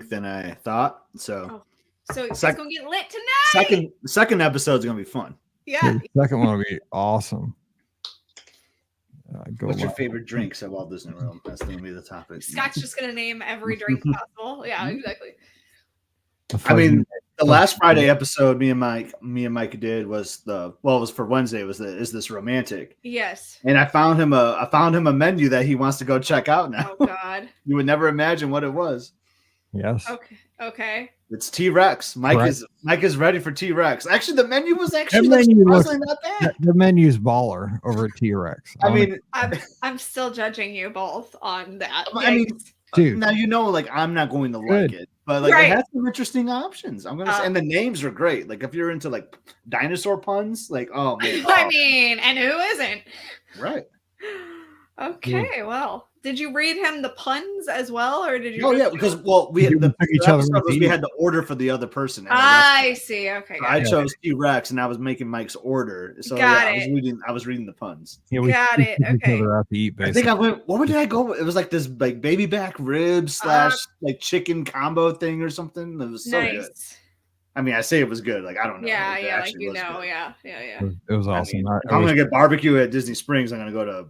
drink than I thought. So, so it's gonna get lit tonight. Second episode is gonna be fun. Yeah. The second one will be awesome. What's your favorite drinks at Walt Disney World? That's going to be the topic. Scott's just going to name every drink possible. Yeah, exactly. I mean, the last Friday episode me and Mike did was it was for Wednesday. Is this romantic? Yes. And I found him a menu that he wants to go check out now. Oh God. You would never imagine what it was. Yes. Okay. It's T-Rex. Mike is ready for T-Rex. Actually, the menu was actually not bad. The menu's baller over at T-Rex. I mean, I'm still judging you both on that. I mean, dude. Now I'm not going to like it, but it has some interesting options. I'm gonna say, and the names are great. Like if you're into like dinosaur puns, like oh man. I mean, and who isn't? Right. Okay, well, did you read him the puns as well, or did you? Oh yeah, because we had we had to order for the the other person. I see. Okay, I chose T-Rex, and I was making Mike's order, so I was reading the puns. Yeah, we got it. Okay. Out to eat, I think I went. What did I go? It was like this like baby back rib / like chicken combo thing or something. It was so good. I mean, I say it was good. Like I don't know. Yeah, yeah. It was awesome. If I'm gonna get barbecue at Disney Springs, I'm gonna go to.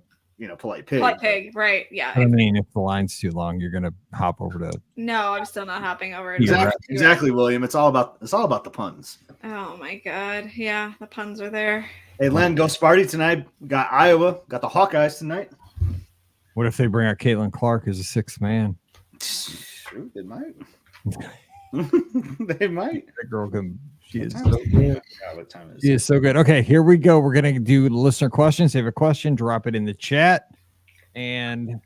Polite Pig. Polite Pig, right? Yeah. I mean, if the line's too long, you're gonna hop over to. No, I'm still not hopping over. Exactly, William. It's all about the puns. Oh my God! Yeah, the puns are there. Hey, Len, go Sparty tonight. Got Iowa. Got the Hawkeyes tonight. What if they bring out Caitlin Clark as a sixth man? True, they might. They might. That girl can. She is so good. What time is it? She is so good. Okay, here we go. We're gonna do listener questions. If you have a question, drop it in the chat. And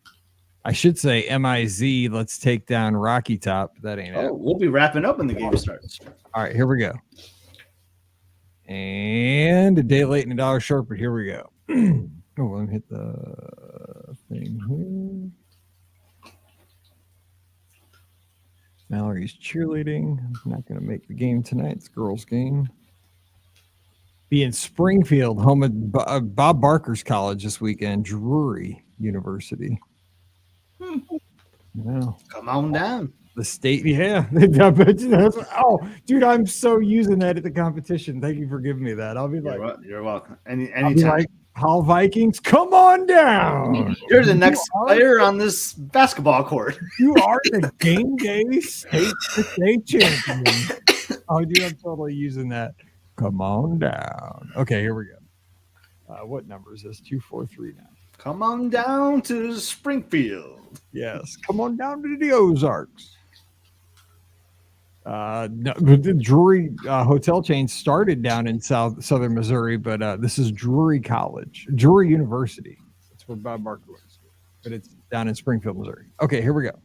I should say MIZ. Let's take down Rocky Top. That ain't it. We'll be wrapping up when the game starts. All right, here we go. And a day late and $1 short, but here we go. Let me hit the thing here. Mallory's cheerleading. I'm not going to make the game tonight. It's girls' game. Be in Springfield, home of Bob Barker's college this weekend, Drury University. Yeah. Come on down. The state, yeah. Oh, dude, I'm so using that at the competition. Thank you for giving me that. I'll be you're welcome. Anytime. Like, Hall Vikings, come on down. You're the next player on this basketball court. You are the game day state champion. Oh, dude, I'm totally using that. Come on down. Okay, here we go. What number is this? 243 now. Come on down to Springfield. Yes, come on down to the Ozarks. No, the Drury hotel chain started down in southern Missouri, but this is Drury University. That's where Bob Barker went, but it's down in Springfield, Missouri. Okay, here we go.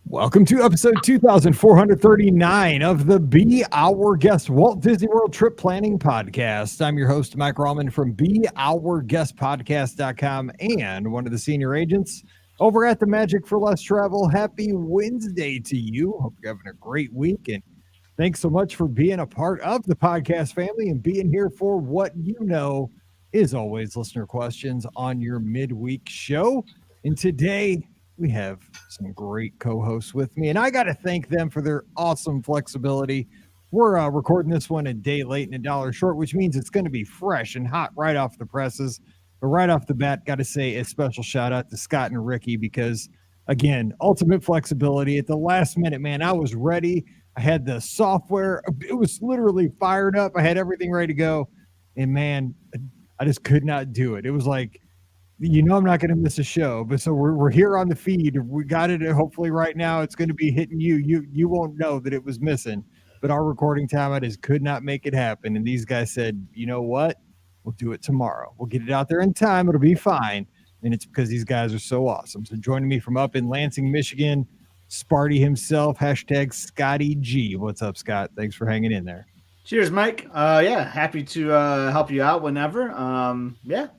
Welcome to episode 2439 of the Be Our Guest Walt Disney World Trip Planning Podcast. I'm your host, Mike Rallman from BeOurGuestPodcast.com and one of the senior agents over at the Magic for Less Travel. Happy Wednesday to you. Hope you're having a great week. And thanks so much for being a part of the podcast family and being here for what you know is always listener questions on your midweek show. And today we have some great co-hosts with me, and I got to thank them for their awesome flexibility. We're recording this one a day late and $1 short, which means it's going to be fresh and hot right off the presses. But right off the bat, got to say a special shout out to Scott and Rikki because, again, ultimate flexibility at the last minute, man. I was ready. I had the software. It was literally fired up. I had everything ready to go. And, man, I just could not do it. It was like, I'm not going to miss a show. But so we're here on the feed. We got it. Hopefully right now it's going to be hitting you. You won't know that it was missing. But our recording time, I just could not make it happen. And these guys said, you know what? We'll do it tomorrow. We'll get it out there in time. It'll be fine. And it's because these guys are so awesome. So joining me from up in Lansing, Michigan, Sparty himself, hashtag Scotty G. What's up, Scott? Thanks for hanging in there. Cheers, Mike. Happy to help you out whenever.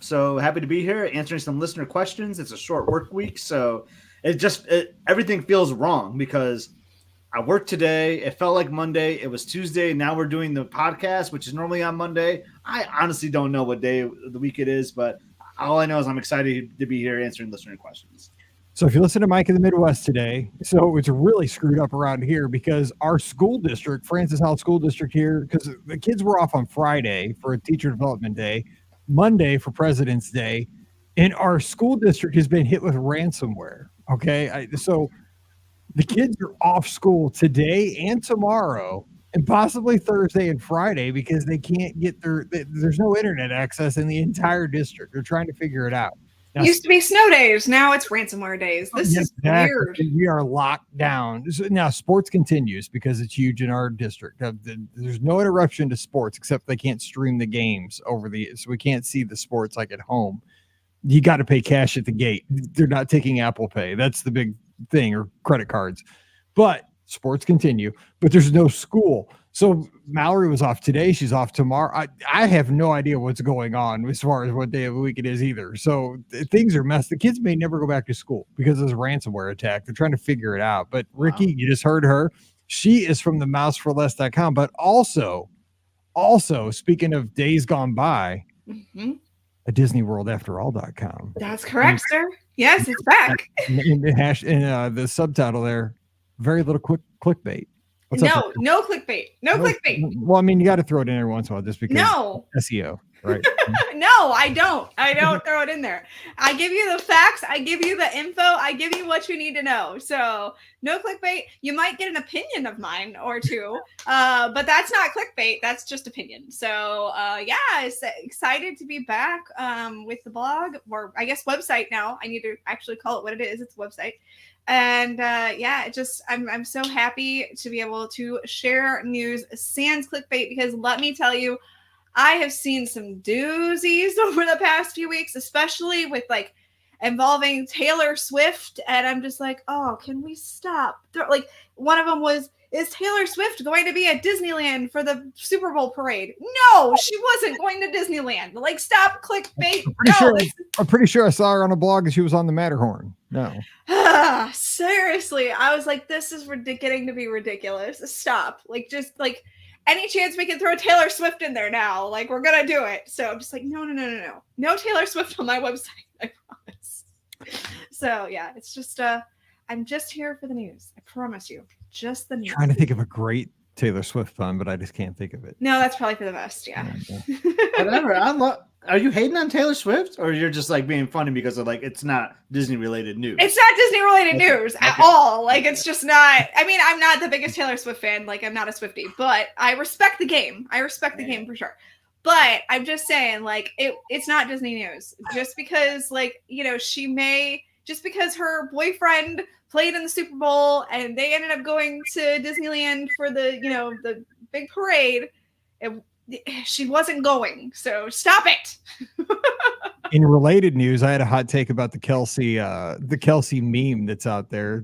So happy to be here answering some listener questions. It's a short work week, so everything feels wrong because I worked today. It felt like Monday. It was Tuesday. Now we're doing the podcast, which is normally on Monday. I honestly don't know what day of the week it is, but all I know is I'm excited to be here answering listener questions. So if you listen to Mike in the Midwest today, so it's really screwed up around here because our school district, Francis Howell School District here, because the kids were off on Friday for a teacher development day, Monday for President's Day, and our school district has been hit with ransomware. Okay. So the kids are off school today and tomorrow and possibly Thursday and Friday because they can't get there's no internet access in the entire district. They're trying to figure it out. Now, used to be snow days. Now it's ransomware days. This is weird. We are locked down. Now sports continues because it's huge in our district. There's no interruption to sports except they can't stream the games so we can't see the sports like at home. You got to pay cash at the gate. They're not taking Apple Pay. That's the big thing, or credit cards. But sports continue, but there's no school. So Mallory was off today. She's off tomorrow. I have no idea what's going on as far as what day of the week it is either. So things are messed. The kids may never go back to school because of this ransomware attack. They're trying to figure it out. But Rikki, you just heard her. She is from the mouseforless.com, but also speaking of days gone by, a Disney World After All.com. That's correct, sir. Yes, it's back. In the subtitle there, very little clickbait. No clickbait. No clickbait. Well, I mean, you got to throw it in there once in a while just because SEO, right? No, I don't. I don't throw it in there. I give you the facts. I give you the info. I give you what you need to know. So no clickbait. You might get an opinion of mine or two, but that's not clickbait. That's just opinion. So excited to be back with the blog, or I guess website now. I need to actually call it what it is. It's a website. And I'm so happy to be able to share news sans clickbait, because let me tell you, I have seen some doozies over the past few weeks, especially with like involving Taylor Swift. And I'm just like, oh, can we stop? Like one of them was, is Taylor Swift going to be at Disneyland for the Super Bowl parade? No, she wasn't going to Disneyland. Like, stop clickbait. I'm pretty sure I saw her on a blog and she was on the Matterhorn. No. Seriously. I was like, this is getting to be ridiculous. Stop. Like, just like any chance we can throw Taylor Swift in there now. Like, we're going to do it. So I'm just like, no. No Taylor Swift on my website. I promise. So yeah, it's just, I'm just here for the news. I promise you. Just the news. Trying to think of a great Taylor Swift pun, but I just can't think of it. No, that's probably for the best. Yeah. Whatever. Are you hating on Taylor Swift, or you're just like being funny because of like it's not Disney related news? It's not Disney related news at all. Like, it's just not. I mean, I'm not the biggest Taylor Swift fan. Like, I'm not a Swiftie, but I respect the game. I respect the game for sure. But I'm just saying, like, it's not Disney news. Just because, like, you know, just because her boyfriend played in the Super Bowl and they ended up going to Disneyland for the big parade, she wasn't going. So stop it. In related news, I had a hot take about the Kelsey meme that's out there.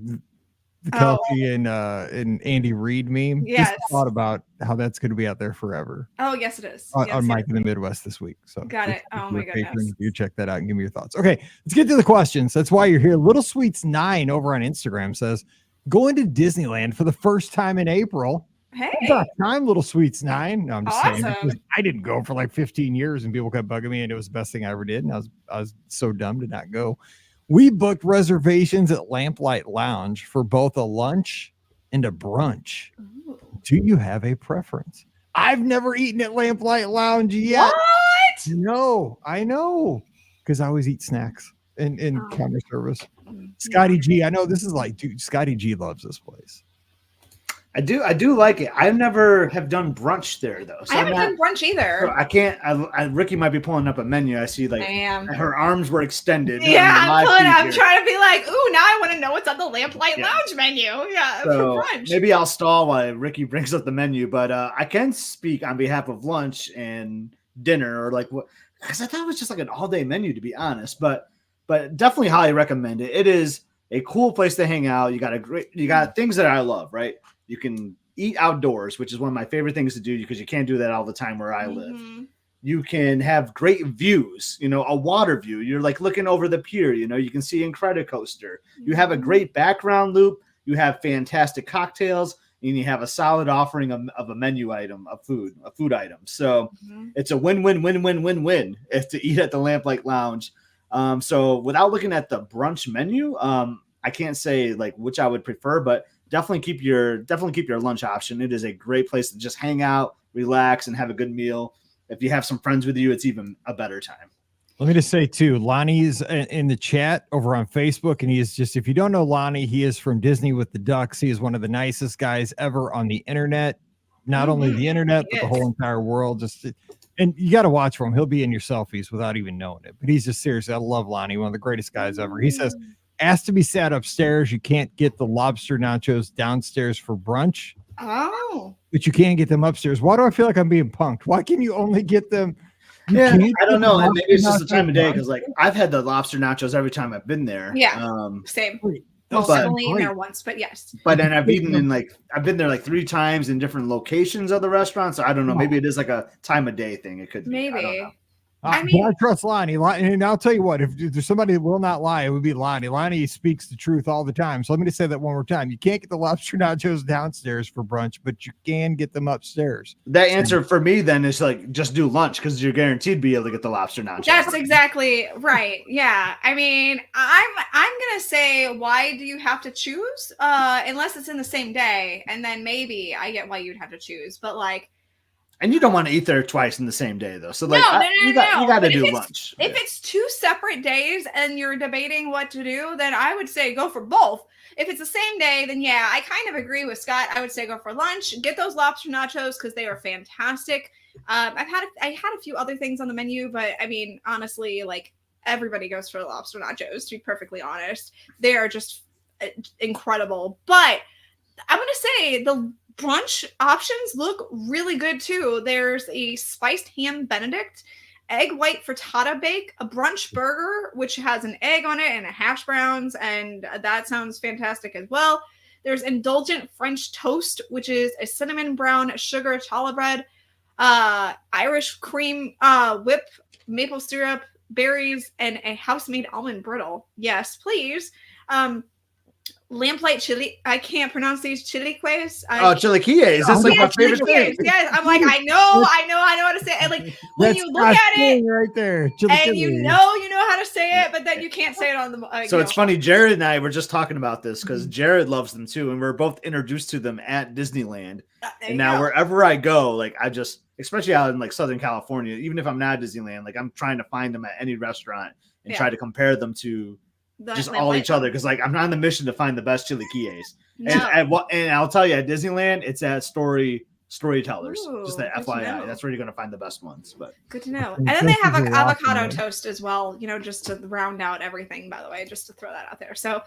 The Kelsey and Andy Reid meme. Yes. Just thought about how that's going to be out there forever. Oh, yes, it is. On Mike in the Midwest this week. So got it. Oh my goodness. You check that out and give me your thoughts. Okay, let's get to the questions. That's why you're here. Little Sweets 9 over on Instagram says, going to Disneyland for the first time in April. Hey, about time, Little Sweets 9. No, I'm just saying, awesome. I didn't go for like 15 years and people kept bugging me, and it was the best thing I ever did. And I was so dumb to not go. We booked reservations at Lamplight Lounge for both a lunch and a brunch. Ooh. Do you have a preference? I've never eaten at Lamplight Lounge yet. What? No, I know, because I always eat snacks in counter service. Scotty G, I know this is like, dude, Scotty G loves this place. I do like it. I never have done brunch there though. So I haven't done brunch either. So I can't. Rikki might be pulling up a menu. I see like her arms were extended. Yeah, I'm trying to be like, ooh, now I want to know what's on the Lamplight Lounge menu. Yeah, so for brunch. Maybe I'll stall while Rikki brings up the menu, but I can speak on behalf of lunch and dinner, or like what, because I thought it was just like an all day menu, to be honest. But definitely highly recommend it. It is a cool place to hang out. You got things that I love, right? You can eat outdoors, which is one of my favorite things to do because you can't do that all the time where I live. You can have great views, a water view. You're like looking over the pier, you can see Incredicoaster. You have a great background loop. You have fantastic cocktails, and you have a solid offering of a menu item, a food item. So it's a win-win-win-win-win-win if to eat at the Lamplight Lounge. So without looking at the brunch menu, I can't say like which I would prefer, but definitely keep your lunch option. It is a great place to just hang out, relax, and have a good meal. If you have some friends with you, it's even a better time. Let me just say too, Lonnie's in the chat over on Facebook, and he is just, if you don't know Lonnie, he is from Disney with the Ducks. He is one of the nicest guys ever on the internet, not only the internet, but the whole entire world. And you got to watch for him. He'll be in your selfies without even knowing it, but he's just seriously, I love Lonnie, one of the greatest guys ever. He says, asked to be sat upstairs. You can't get the lobster nachos downstairs for brunch. Oh, But you can get them upstairs. Why do I feel like I'm being punked? Why can you only get them? Yeah, I don't know. Maybe it's just the time of day because, like, I've had the lobster nachos every time I've been there. Yeah, same. Those I've sound only eaten great. there once, but yes. But then I've been there like 3 times in different locations of the restaurant. So I don't know. Maybe it is like a time of day thing. It could be. I don't Maybe. know. I mean, but I trust Lonnie. And I'll tell you what, if there's somebody that will not lie, it would be Lonnie. Lonnie speaks the truth all the time. So let me just say that one more time. You can't get the lobster nachos downstairs for brunch, but you can get them upstairs. That answer for me then is like just do lunch because you're guaranteed to be able to get the lobster nachos. that's exactly right. Yeah. I mean, I'm gonna say, why do you have to choose? Unless it's in the same day, and then maybe I get why you'd have to choose. But like, And you don't want to eat there twice in the same day though. So like No. you got to But do lunch. if it's 2 separate days and you're debating what to do, then I would say go for both. If it's the same day, then yeah, I kind of agree with Scott. I would say go for lunch, get those lobster nachos because they are fantastic. I had a few other things on the menu, but I mean, honestly, like everybody goes for the lobster nachos, to be perfectly honest. They are just incredible. But I'm going to say the brunch options look really good too. There's a spiced ham Benedict, egg white frittata bake, a brunch burger, which has an egg on it and a hash browns, and that sounds fantastic as well. There's indulgent French toast, which is a cinnamon brown sugar challah bread, Irish cream whip, maple syrup, berries, and a house-made almond brittle. Yes, please. Lamplight chili. I can't pronounce these chilaquiles. Chilaquiles. That's like my favorite thing. Yes, I'm like, I know how to say it. And like when you look at it right there, and you know how to say it, but then you can't say it on the. So it's funny. Jared and I were just talking about this because Jared loves them too, and we're both introduced to them at Disneyland. And now wherever I go, like I just, especially out in like Southern California, even if I'm not at Disneyland, like I'm trying to find them at any restaurant and try to compare them to just all each other because like I'm not on the mission to find the best chilaquiles. No. And I'll tell you, at Disneyland, it's at Storytellers. Just that FYI, that's where you're going to find the best ones. But good to know. And then they have like avocado toast as well, just to round out everything, by the way, just to throw that out there. So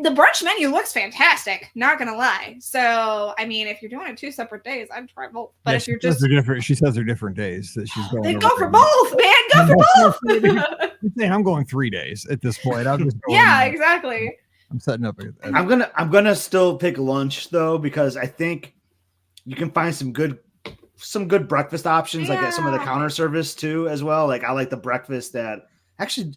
the brunch menu looks fantastic, not gonna lie. So I mean, if you're doing it 2 separate days, I'd try both. But if you're just different, she says they're different days that she's going. Then go for both, man. Go for both. I'm going 3 days at this point. I'm just going, yeah, exactly. I'm setting up. I'm gonna still pick lunch though because I think you can find some good breakfast options like at some of the counter service too as well. Like I like the breakfast that actually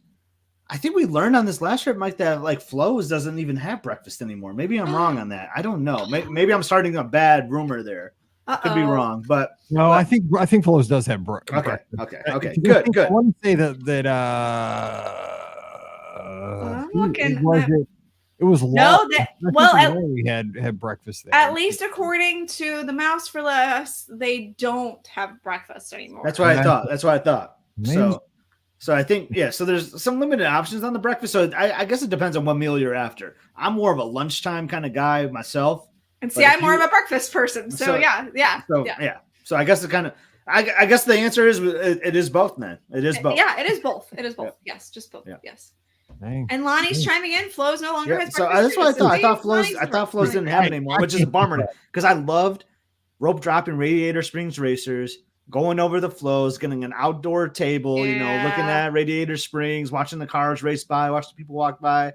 I think we learned on this last trip, Mike, that like Flo's doesn't even have breakfast anymore. Maybe I'm wrong on that. I don't know. Maybe I'm starting a bad rumor there. Could be wrong, but no, I think Flo's does have breakfast. Okay. Good. I want to say that I'm looking. It was long. We had breakfast there. At least according to the Mouse for Less, they don't have breakfast anymore. That's what I thought. So I think so there's some limited options on the breakfast. So I guess it depends on what meal you're after. I'm more of a lunchtime kind of guy myself. And see, I'm more of a breakfast person. So yeah. So I guess I guess the answer is it is both, man. It is both. Yeah, it is both. Yeah. Yes, just both. Yeah. Yes. Dang. And Lonnie's chiming in. Flo's no longer has breakfast. So that's what I thought. I thought Flo's didn't have it anymore, which is a bummer because I loved rope dropping Radiator Springs racers, going over the flows, getting an outdoor table, looking at Radiator Springs, watching the cars race by, watching the people walk by,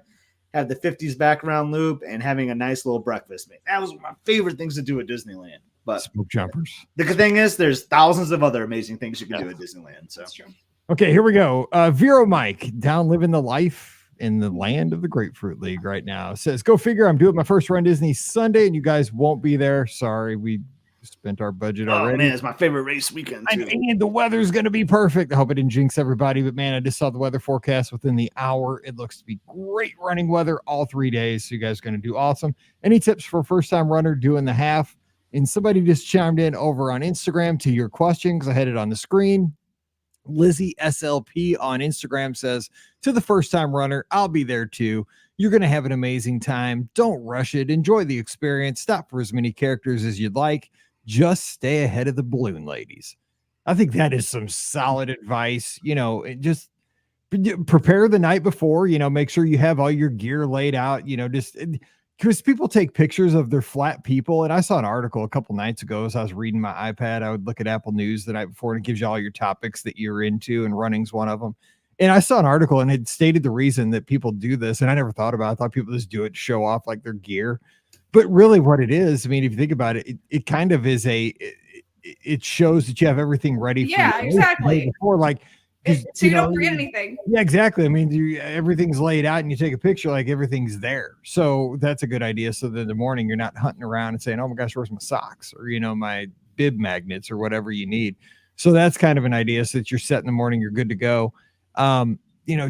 have the 50s background loop, and having a nice little breakfast. Man, that was my favorite things to do at Disneyland. But smoke jumpers. The good thing is there's thousands of other amazing things you can do at Disneyland. So that's true. Okay, here we go. Vero Mike, down living the life in the land of the Grapefruit League right now. Says, go figure, I'm doing my first Run Disney Sunday, and you guys won't be there. Sorry, we spent our budget Oh already. man, it's my favorite race weekend too. And the weather's going to be perfect. I hope it didn't jinx everybody, but man, I just saw the weather forecast within the hour. It looks to be great running weather all 3 days. So you guys are going to do awesome. Any tips for a first-time runner doing the half? And somebody just chimed in over on Instagram to your question because I had it on the screen. Lizzie SLP on Instagram says, to the first-time runner, I'll be there too. You're going to have an amazing time. Don't rush it. Enjoy the experience. Stop for as many characters as you'd like. Just stay ahead of the balloon ladies. I think that is some solid advice. Just prepare the night before, make sure you have all your gear laid out, just because people take pictures of their flat people. And I saw an article a couple nights ago as I was reading my iPad. I would look at Apple News the night before and it gives you all your topics that you're into, and running's one of them. And I saw an article and it stated the reason that people do this. And I never thought about it. I thought people just do it to show off like their gear. But really what it is, I mean, if you think about it, it kind of is it shows that you have everything ready. Yeah, exactly. Before, like, so you don't forget anything. Yeah, exactly. I mean, everything's laid out and you take a picture, like everything's there. So that's a good idea. So that in the morning, you're not hunting around and saying, oh my gosh, where's my socks? Or, my bib magnets or whatever you need. So that's kind of an idea so that you're set in the morning, you're good to go.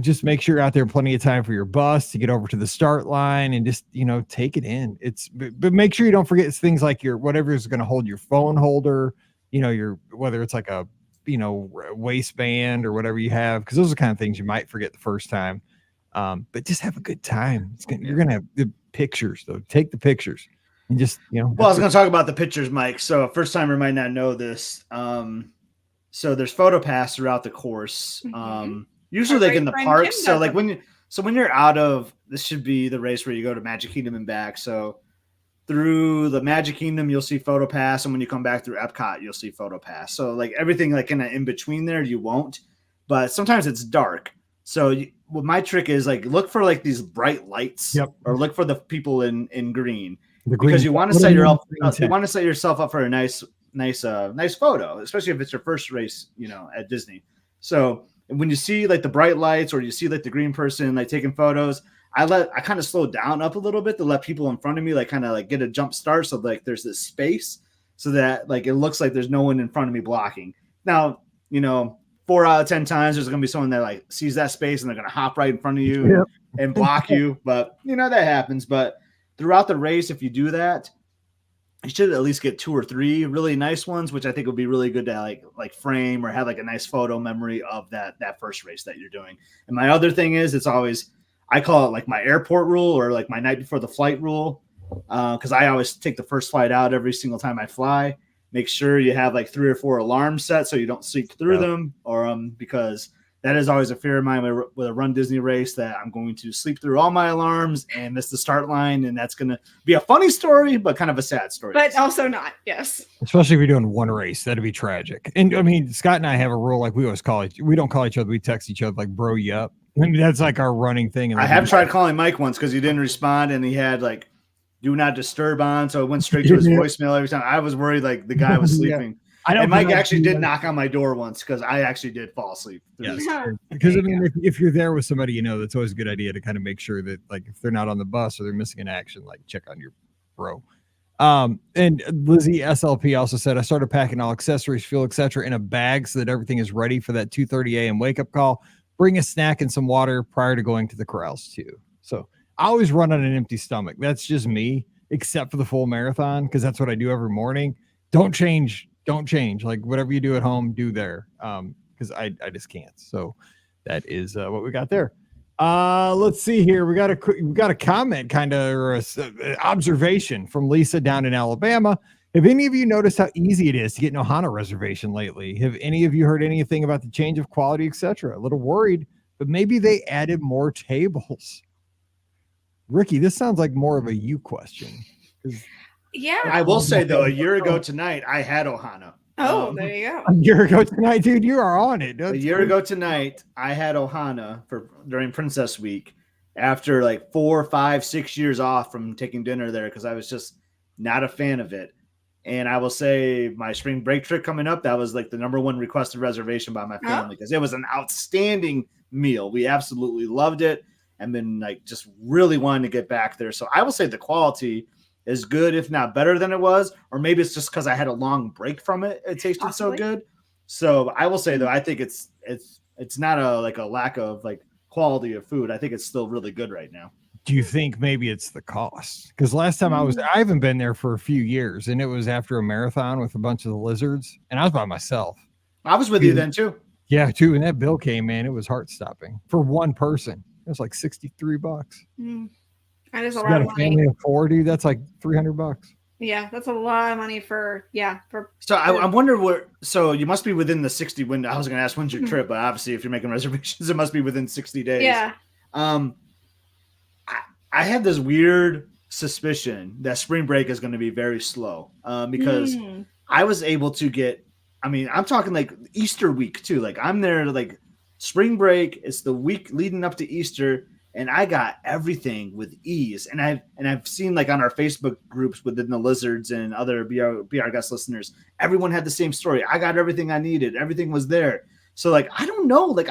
Just make sure you're out there plenty of time for your bus to get over to the start line and just, take it in. But make sure you don't forget things like your, whatever is going to hold your phone holder, whether it's like a, waistband or whatever you have, because those are the kind of things you might forget the first time. But just have a good time. You're going to have the pictures though. Take the pictures and just, Well, I was going to talk about the pictures, Mike. So a first timer might not know this. So there's photo pass throughout the course. Usually like in the parks. So like when you're out of, this should be the race where you go to Magic Kingdom and back. So through the Magic Kingdom, you'll see photo pass. And when you come back through Epcot, you'll see photo pass. So like everything like in between there, you won't, but sometimes it's dark. So what my trick is like, look for like these bright lights. Yep. Or look for the people in green, because because you want to set yourself up for a nice photo, especially if it's your first race, at Disney. So when you see like the bright lights or you see like the green person like taking photos, I kind of slow down up a little bit to let people in front of me like kind of like get a jump start. So like there's this space so that like it looks like there's no one in front of me blocking. Now, 4 out of 10 times there's going to be someone that like sees that space and they're going to hop right in front of you and block you. But that happens. But throughout the race, if you do that, you should at least get 2 or 3 really nice ones, which I think would be really good to like frame or have like a nice photo memory of that first race that you're doing. And my other thing is, it's always, I call it like my airport rule or like my night before the flight rule. Cause I always take the first flight out every single time I fly. Make sure you have like 3 or 4 alarms set so you don't sleep through them, or because that is always a fear of mine with a Run Disney race, that I'm going to sleep through all my alarms and miss the start line. And that's going to be a funny story, but kind of a sad story. But also not. Yes. Especially if you're doing one race, that'd be tragic. And I mean, Scott and I have a rule, like we always we don't call each other, we text each other like bro you up. I mean, that's like our running thing. And I have tried calling Mike once because he didn't respond and he had like do not disturb on. So it went straight to his voicemail every time. I was worried like the guy was sleeping. And Mike actually did knock on my door once because I actually did fall asleep. Yes. Because I mean, if you're there with somebody, that's always a good idea to kind of make sure that like if they're not on the bus or they're missing an action, like check on your bro. And Lizzie SLP also said, I started packing all accessories, fuel, etc. in a bag so that everything is ready for that 2:30 a.m. wake up call. Bring a snack and some water prior to going to the corrals too. So I always run on an empty stomach. That's just me, except for the full marathon, because that's what I do every morning. Don't change. Like whatever you do at home, do there. Because I just can't. So that is what we got there. Let's see here. We got a comment kind of, or a observation from Lisa down in Alabama. Have any of you noticed how easy it is to get an Ohana reservation lately? Have any of you heard anything about the change of quality, etc.? A little worried, but maybe they added more tables. Rikki, this sounds like more of a you question. Yeah. I will say though, a year ago tonight, I had Ohana. Oh, there you go. A year ago tonight, dude, you are on it. A year ago tonight, I had Ohana during Princess Week after like 4, 5, 6 years off from taking dinner there because I was just not a fan of it. And I will say my spring break trip coming up, that was like the #1 requested reservation by my family because it was an outstanding meal. We absolutely loved it and been like just really wanting to get back there. So I will say the quality as good, if not better than it was, or maybe it's just because I had a long break from it. It tasted Possibly. so good. So I will say though, I think it's not a lack of like quality of food. I think it's still really good right now. Do you think maybe it's the cost? Because last time I haven't been there for a few years, and it was after a marathon with a bunch of the lizards, and I was by myself. I was with you then too. Yeah, too. And that bill came in, it was heart stopping for one person. It was like $63. That is a You lot got of a money. family of 4, dude. That's like $300. Yeah, that's a lot of money for. So I wonder where. So you must be within the 60 window. I was going to ask when's your trip, but obviously if you're making reservations, it must be within 60 days. Yeah. I have this weird suspicion that spring break is going to be very slow because I was able to get. I mean, I'm talking like Easter week too. Like I'm there like spring break. It's the week leading up to Easter. And I got everything with ease. And I've seen like on our Facebook groups within the Lizards and other BR guest listeners, everyone had the same story. I got everything I needed. Everything was there. So like I don't know. Like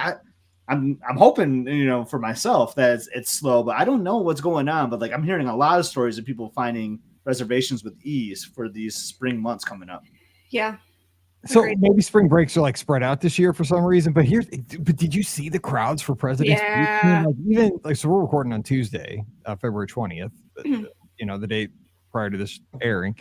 I'm hoping, for myself that it's slow, but I don't know what's going on. But like I'm hearing a lot of stories of people finding reservations with ease for these spring months coming up. Yeah. So Agreed. maybe spring breaks are like spread out this year for some reason. But did you see the crowds for President's Week? Yeah. So we're recording on Tuesday, February 20th, the day prior to this airing.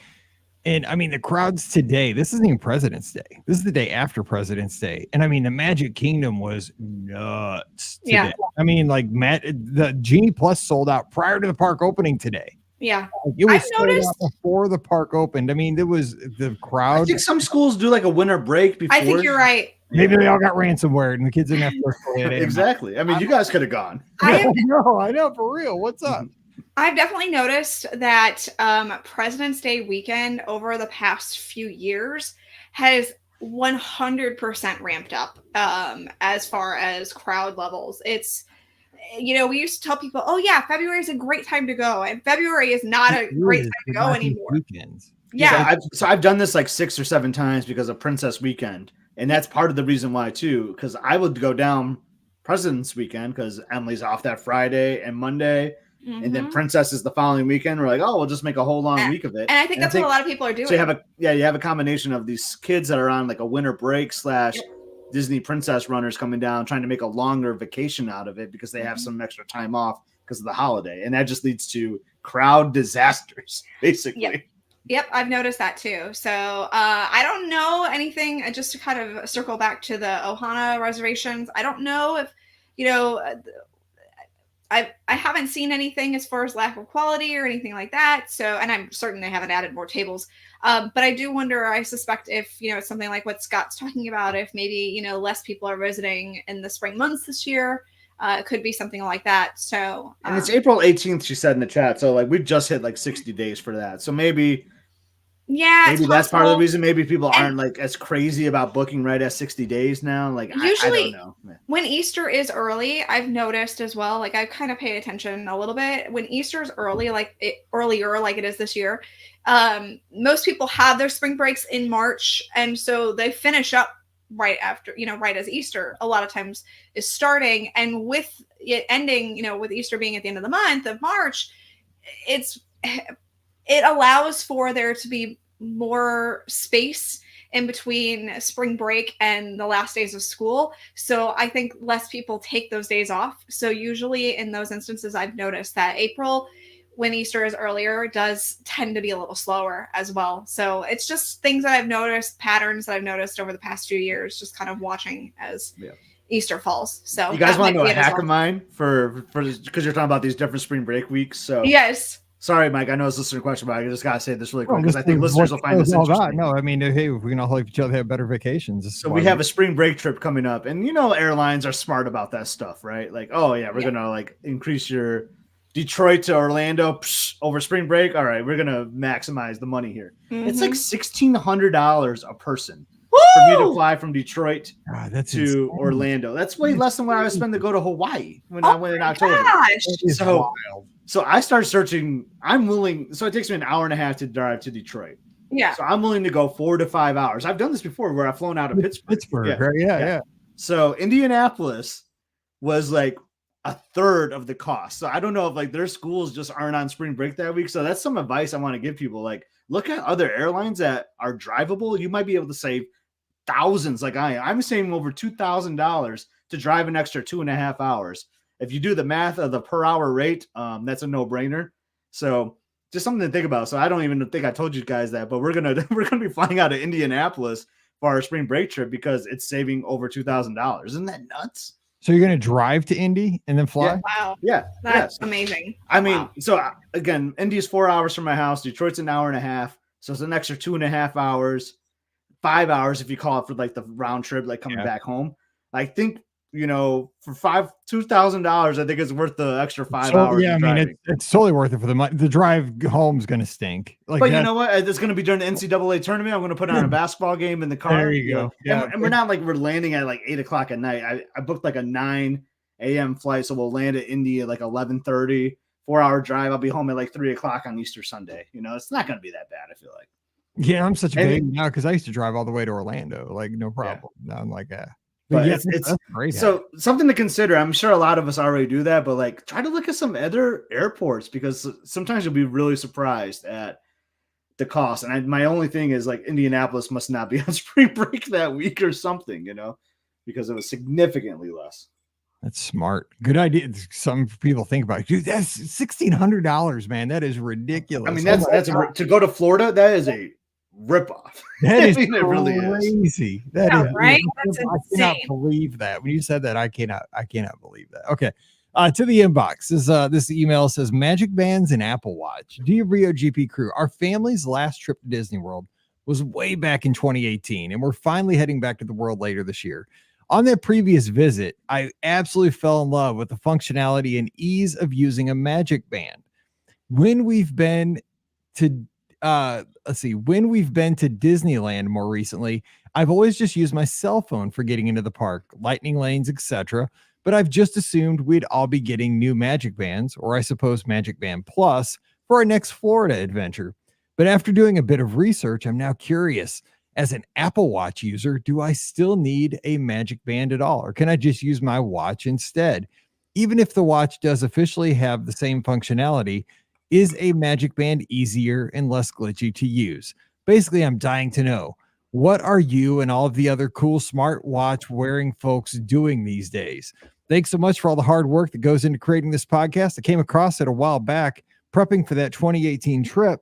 And I mean, the crowds today, this isn't even President's Day. This is the day after President's Day. And I mean, the Magic Kingdom was nuts today. Yeah. I mean, like the Genie Plus sold out prior to the park opening today. Yeah. It was I've sold noticed out before the park opened. I mean, there was the crowd. I think some schools do like a winter break before. I think you're right. Maybe they all got ransomware and the kids didn't have to Exactly. I mean, you guys could have gone. I know for real. What's up? I've definitely noticed that President's Day weekend over the past few years has 100% ramped up as far as crowd levels. It's, we used to tell people, oh yeah, February is a great time to go. And February is not a great time to go anymore. Weekends. Yeah. So I've done this like 6 or 7 times because of Princess Weekend. And that's part of the reason why too, because I would go down President's Weekend because Emily's off that Friday and Monday. And then Princess is the following weekend. We're like, oh, we'll just make a whole long week of it. And I think that's what a lot of people are doing. So you have a combination of these kids that are on like a winter break / Disney princess runners coming down, trying to make a longer vacation out of it because they have some extra time off because of the holiday. And that just leads to crowd disasters, basically. Yep, I've noticed that too. So I don't know anything, just to kind of circle back to the Ohana reservations. I don't know if, I haven't seen anything as far as lack of quality or anything like that. So, and I'm certain they haven't added more tables. But I do wonder, I suspect if, it's something like what Scott's talking about, if maybe, less people are visiting in the spring months this year, it could be something like that. So, and it's April 18th, she said in the chat. So like, we just hit like 60 days for that. So maybe that's part of the reason. Maybe people aren't like as crazy about booking right at 60 days now. Like usually, I don't know. When Easter is early, I've noticed as well. Like I kind of pay attention a little bit when Easter is early, earlier, like it is this year. Most people have their spring breaks in March, and so they finish up right after, right as Easter. A lot of times is starting, and with it ending, with Easter being at the end of the month of March, it allows for there to be more space in between spring break and the last days of school. So I think less people take those days off. So usually in those instances, I've noticed that April, when Easter is earlier, does tend to be a little slower as well. So it's just things that I've noticed, patterns that I've noticed over the past few years, just kind of watching as Easter falls. So you guys want to know a hack of mine for because you're talking about these different spring break weeks. So yes. Sorry, Mike. I know it's a listener question, but I just gotta say this really quick because I think listeners will find this interesting. No, I mean, hey, if we can all help each other have better vacations. So we have a spring break trip coming up, and airlines are smart about that stuff, right? Like, oh yeah, we're gonna like increase your Detroit to Orlando over spring break. All right, we're gonna maximize the money here. It's like $1,600 a person for me to fly from Detroit to Orlando. That's way less than what I would spend to go to Hawaii when I went in October. So I start searching. I'm willing. So it takes me an hour and a half to drive to Detroit. Yeah. So I'm willing to go 4 to 5 hours. I've done this before where I've flown out of Pittsburgh. Right? Yeah. So Indianapolis was like a third of the cost. So I don't know if like their schools just aren't on spring break that week. So that's some advice I want to give people. Like, look at other airlines that are drivable. You might be able to save thousands like I am. I'm saving over $2,000 to drive an extra 2.5 hours. If you do the math of the per hour rate, that's a no-brainer. So just something to think about. So I don't even think I told you guys that, but we're gonna be flying out of Indianapolis for our spring break trip because it's saving over $2,000. Isn't that nuts? So you're going to drive to Indy and then fly? Yeah. Wow. Yeah. That's amazing. I mean, wow. So again, Indy's 4 hours from my house. Detroit's an hour and a half. So it's an extra 2.5 hours, 5 hours if you call it for like the round trip, like coming back home. I think, for $2,000, I think it's worth the extra 5 hours. Yeah, I mean, it's totally worth it for the money. The drive home is going to stink. But you know what? It's going to be during the NCAA tournament. I'm going to put on a basketball game in the car. There you go. Yeah. And we're not like we're landing at like 8:00 at night. I booked like a 9 a.m. flight, so we'll land at Indy at like 11:30. 4-hour drive. I'll be home at like 3:00 on Easter Sunday. It's not going to be that bad. I feel like. Yeah, I'm such a baby now because I used to drive all the way to Orlando, like no problem. Yeah. Now I'm like that. But it's great. So something to consider. I'm sure a lot of us already do that, but like try to look at some other airports because sometimes you'll be really surprised at the cost. And my only thing is like Indianapolis must not be on spring break that week or something, because it was significantly less. That's smart. Good idea. Some people think about it. Dude, that's $1,600, man. That is ridiculous. I mean, to go to Florida. That is a ripoff. That is it really crazy. Is. That is right. That's I cannot believe that. When you said that, I cannot believe that. Okay. To the inbox. This email says Magic Bands and Apple Watch. Dear BOGP crew, our family's last trip to Disney World was way back in 2018, and we're finally heading back to the world later this year. On that previous visit, I absolutely fell in love with the functionality and ease of using a Magic Band. When we've been to Disneyland more recently, I've always just used my cell phone for getting into the park, lightning lanes, etc. But I've just assumed we'd all be getting new Magic Bands, or I suppose Magic Band Plus, for our next Florida adventure. But after doing a bit of research, I'm now curious. As an Apple Watch user, do I still need a Magic Band at all? Or can I just use my watch instead? Even if the watch does officially have the same functionality, is a Magic Band easier and less glitchy to use? Basically, I'm dying to know, what are you and all of the other cool smartwatch wearing folks doing these days? Thanks so much for all the hard work that goes into creating this podcast. I came across it a while back, prepping for that 2018 trip.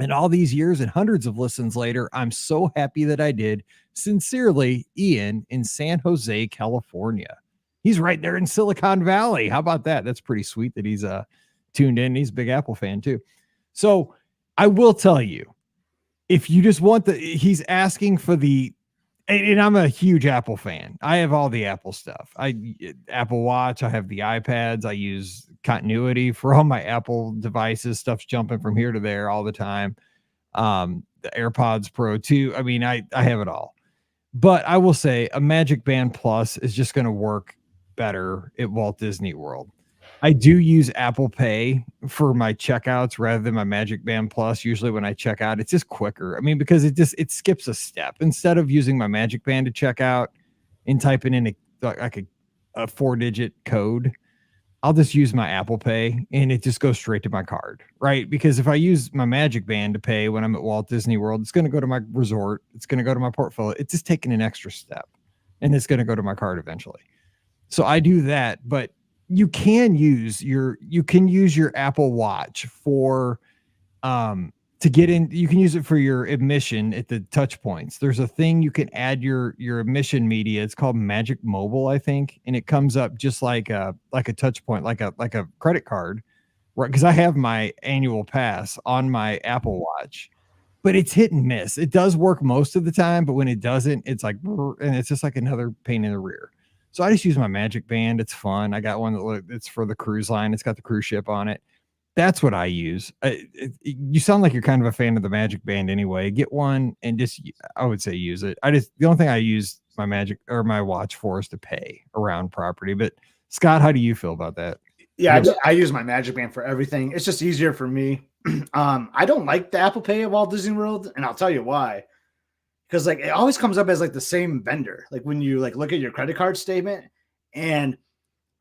And all these years and hundreds of listens later, I'm so happy that I did. Sincerely, Ian in San Jose, California. He's right there in Silicon Valley. How about that? That's pretty sweet that he's tuned in. He's a big Apple fan too. So I will tell you, if you just want he's asking for and I'm a huge Apple fan. I have all the Apple stuff. Apple Watch, I have the iPads. I use continuity for all my Apple devices. Stuff's jumping from here to there all the time. The AirPods Pro 2. I mean, I have it all. But I will say a Magic Band Plus is just going to work better at Walt Disney World. I do use Apple Pay for my checkouts rather than my Magic Band Plus. Usually when I check out, it's just quicker. I mean, because it skips a step. Instead of using my Magic Band to check out and typing in a 4-digit code, I'll just use my Apple Pay and it just goes straight to my card, right? Because if I use my Magic Band to pay when I'm at Walt Disney World, it's going to go to my resort. It's going to go to my portfolio. It's just taking an extra step and it's going to go to my card eventually. So I do that, but you can use your Apple Watch for to get in. You can use it for your admission at the touch points. There's a thing you can add your admission media. It's called Magic Mobile, I think, and it comes up just like a touch point, like a credit card, right? Because I have my annual pass on my Apple Watch, but it's hit and miss. It does work most of the time, but when it doesn't, it's like, and it's just like another pain in the rear. So I just use my Magic Band. It's fun. I got one it's for the cruise line. It's got the cruise ship on it. That's what I use. You sound like you're kind of a fan of the Magic Band anyway. Get one and I would say use it. The only thing I use my watch for is to pay around property. But Scott, how do you feel about that? Yeah, I use my Magic Band for everything. It's just easier for me. I don't like the Apple Pay at Walt Disney World, and I'll tell you why. Because like it always comes up as like the same vendor. Like when you like look at your credit card statement, and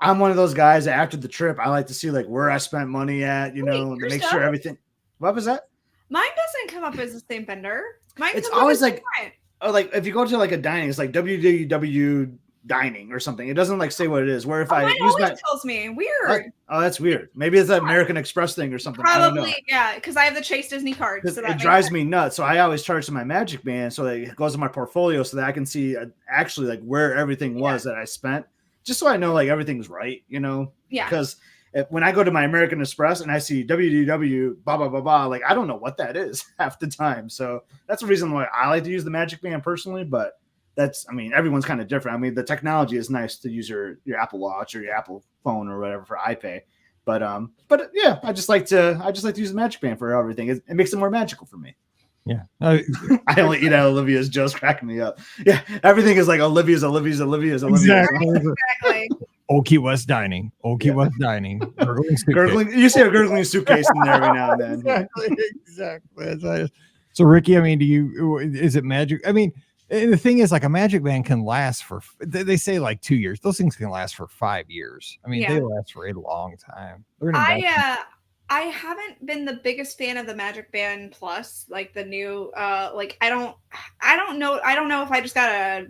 I'm one of those guys that after the trip, I like to see like where I spent money at, you Wait, know, to yours make does? sure everything. What was that? Mine doesn't come up as the same vendor. Mine It's comes up always as like- different. Oh, like if you go to like a dining, it's like WDW dining or something. It doesn't like say what it is. Where if I Mine use always my tells me. Weird. oh, that's weird. Maybe it's an American Express thing or something. I don't know. Probably, yeah, because I have the Chase Disney card. So that It drives me nuts. So I always charge to my Magic Band so that it goes in my portfolio so that I can see actually like where everything was that I spent, just so I know like everything's right, you know? Yeah. Because when I go to my American Express and I see WDW, blah, blah, blah, blah, like I don't know what that is half the time. So that's the reason why I like to use the Magic Band personally. But everyone's kind of different. I mean, the technology is nice to use your Apple Watch or your Apple phone or whatever for iPay. But yeah, I just like to use the Magic Band for everything. It makes it more magical for me. Yeah. I only eat at Olivia's. Joe's cracking me up. Yeah, everything is like Olivia's. Exactly. Old Key West Dining. Gurgling suitcase. Gurgling. You see a gurgling suitcase in there every now and then. Exactly. So Rikki, I mean, is it magic? I mean, the thing is, like a Magic Band can last for, they say like 2 years. Those things can last for 5 years. I mean, they last for a long time. I haven't been the biggest fan of the Magic Band Plus, like the new, like I don't know if I just got a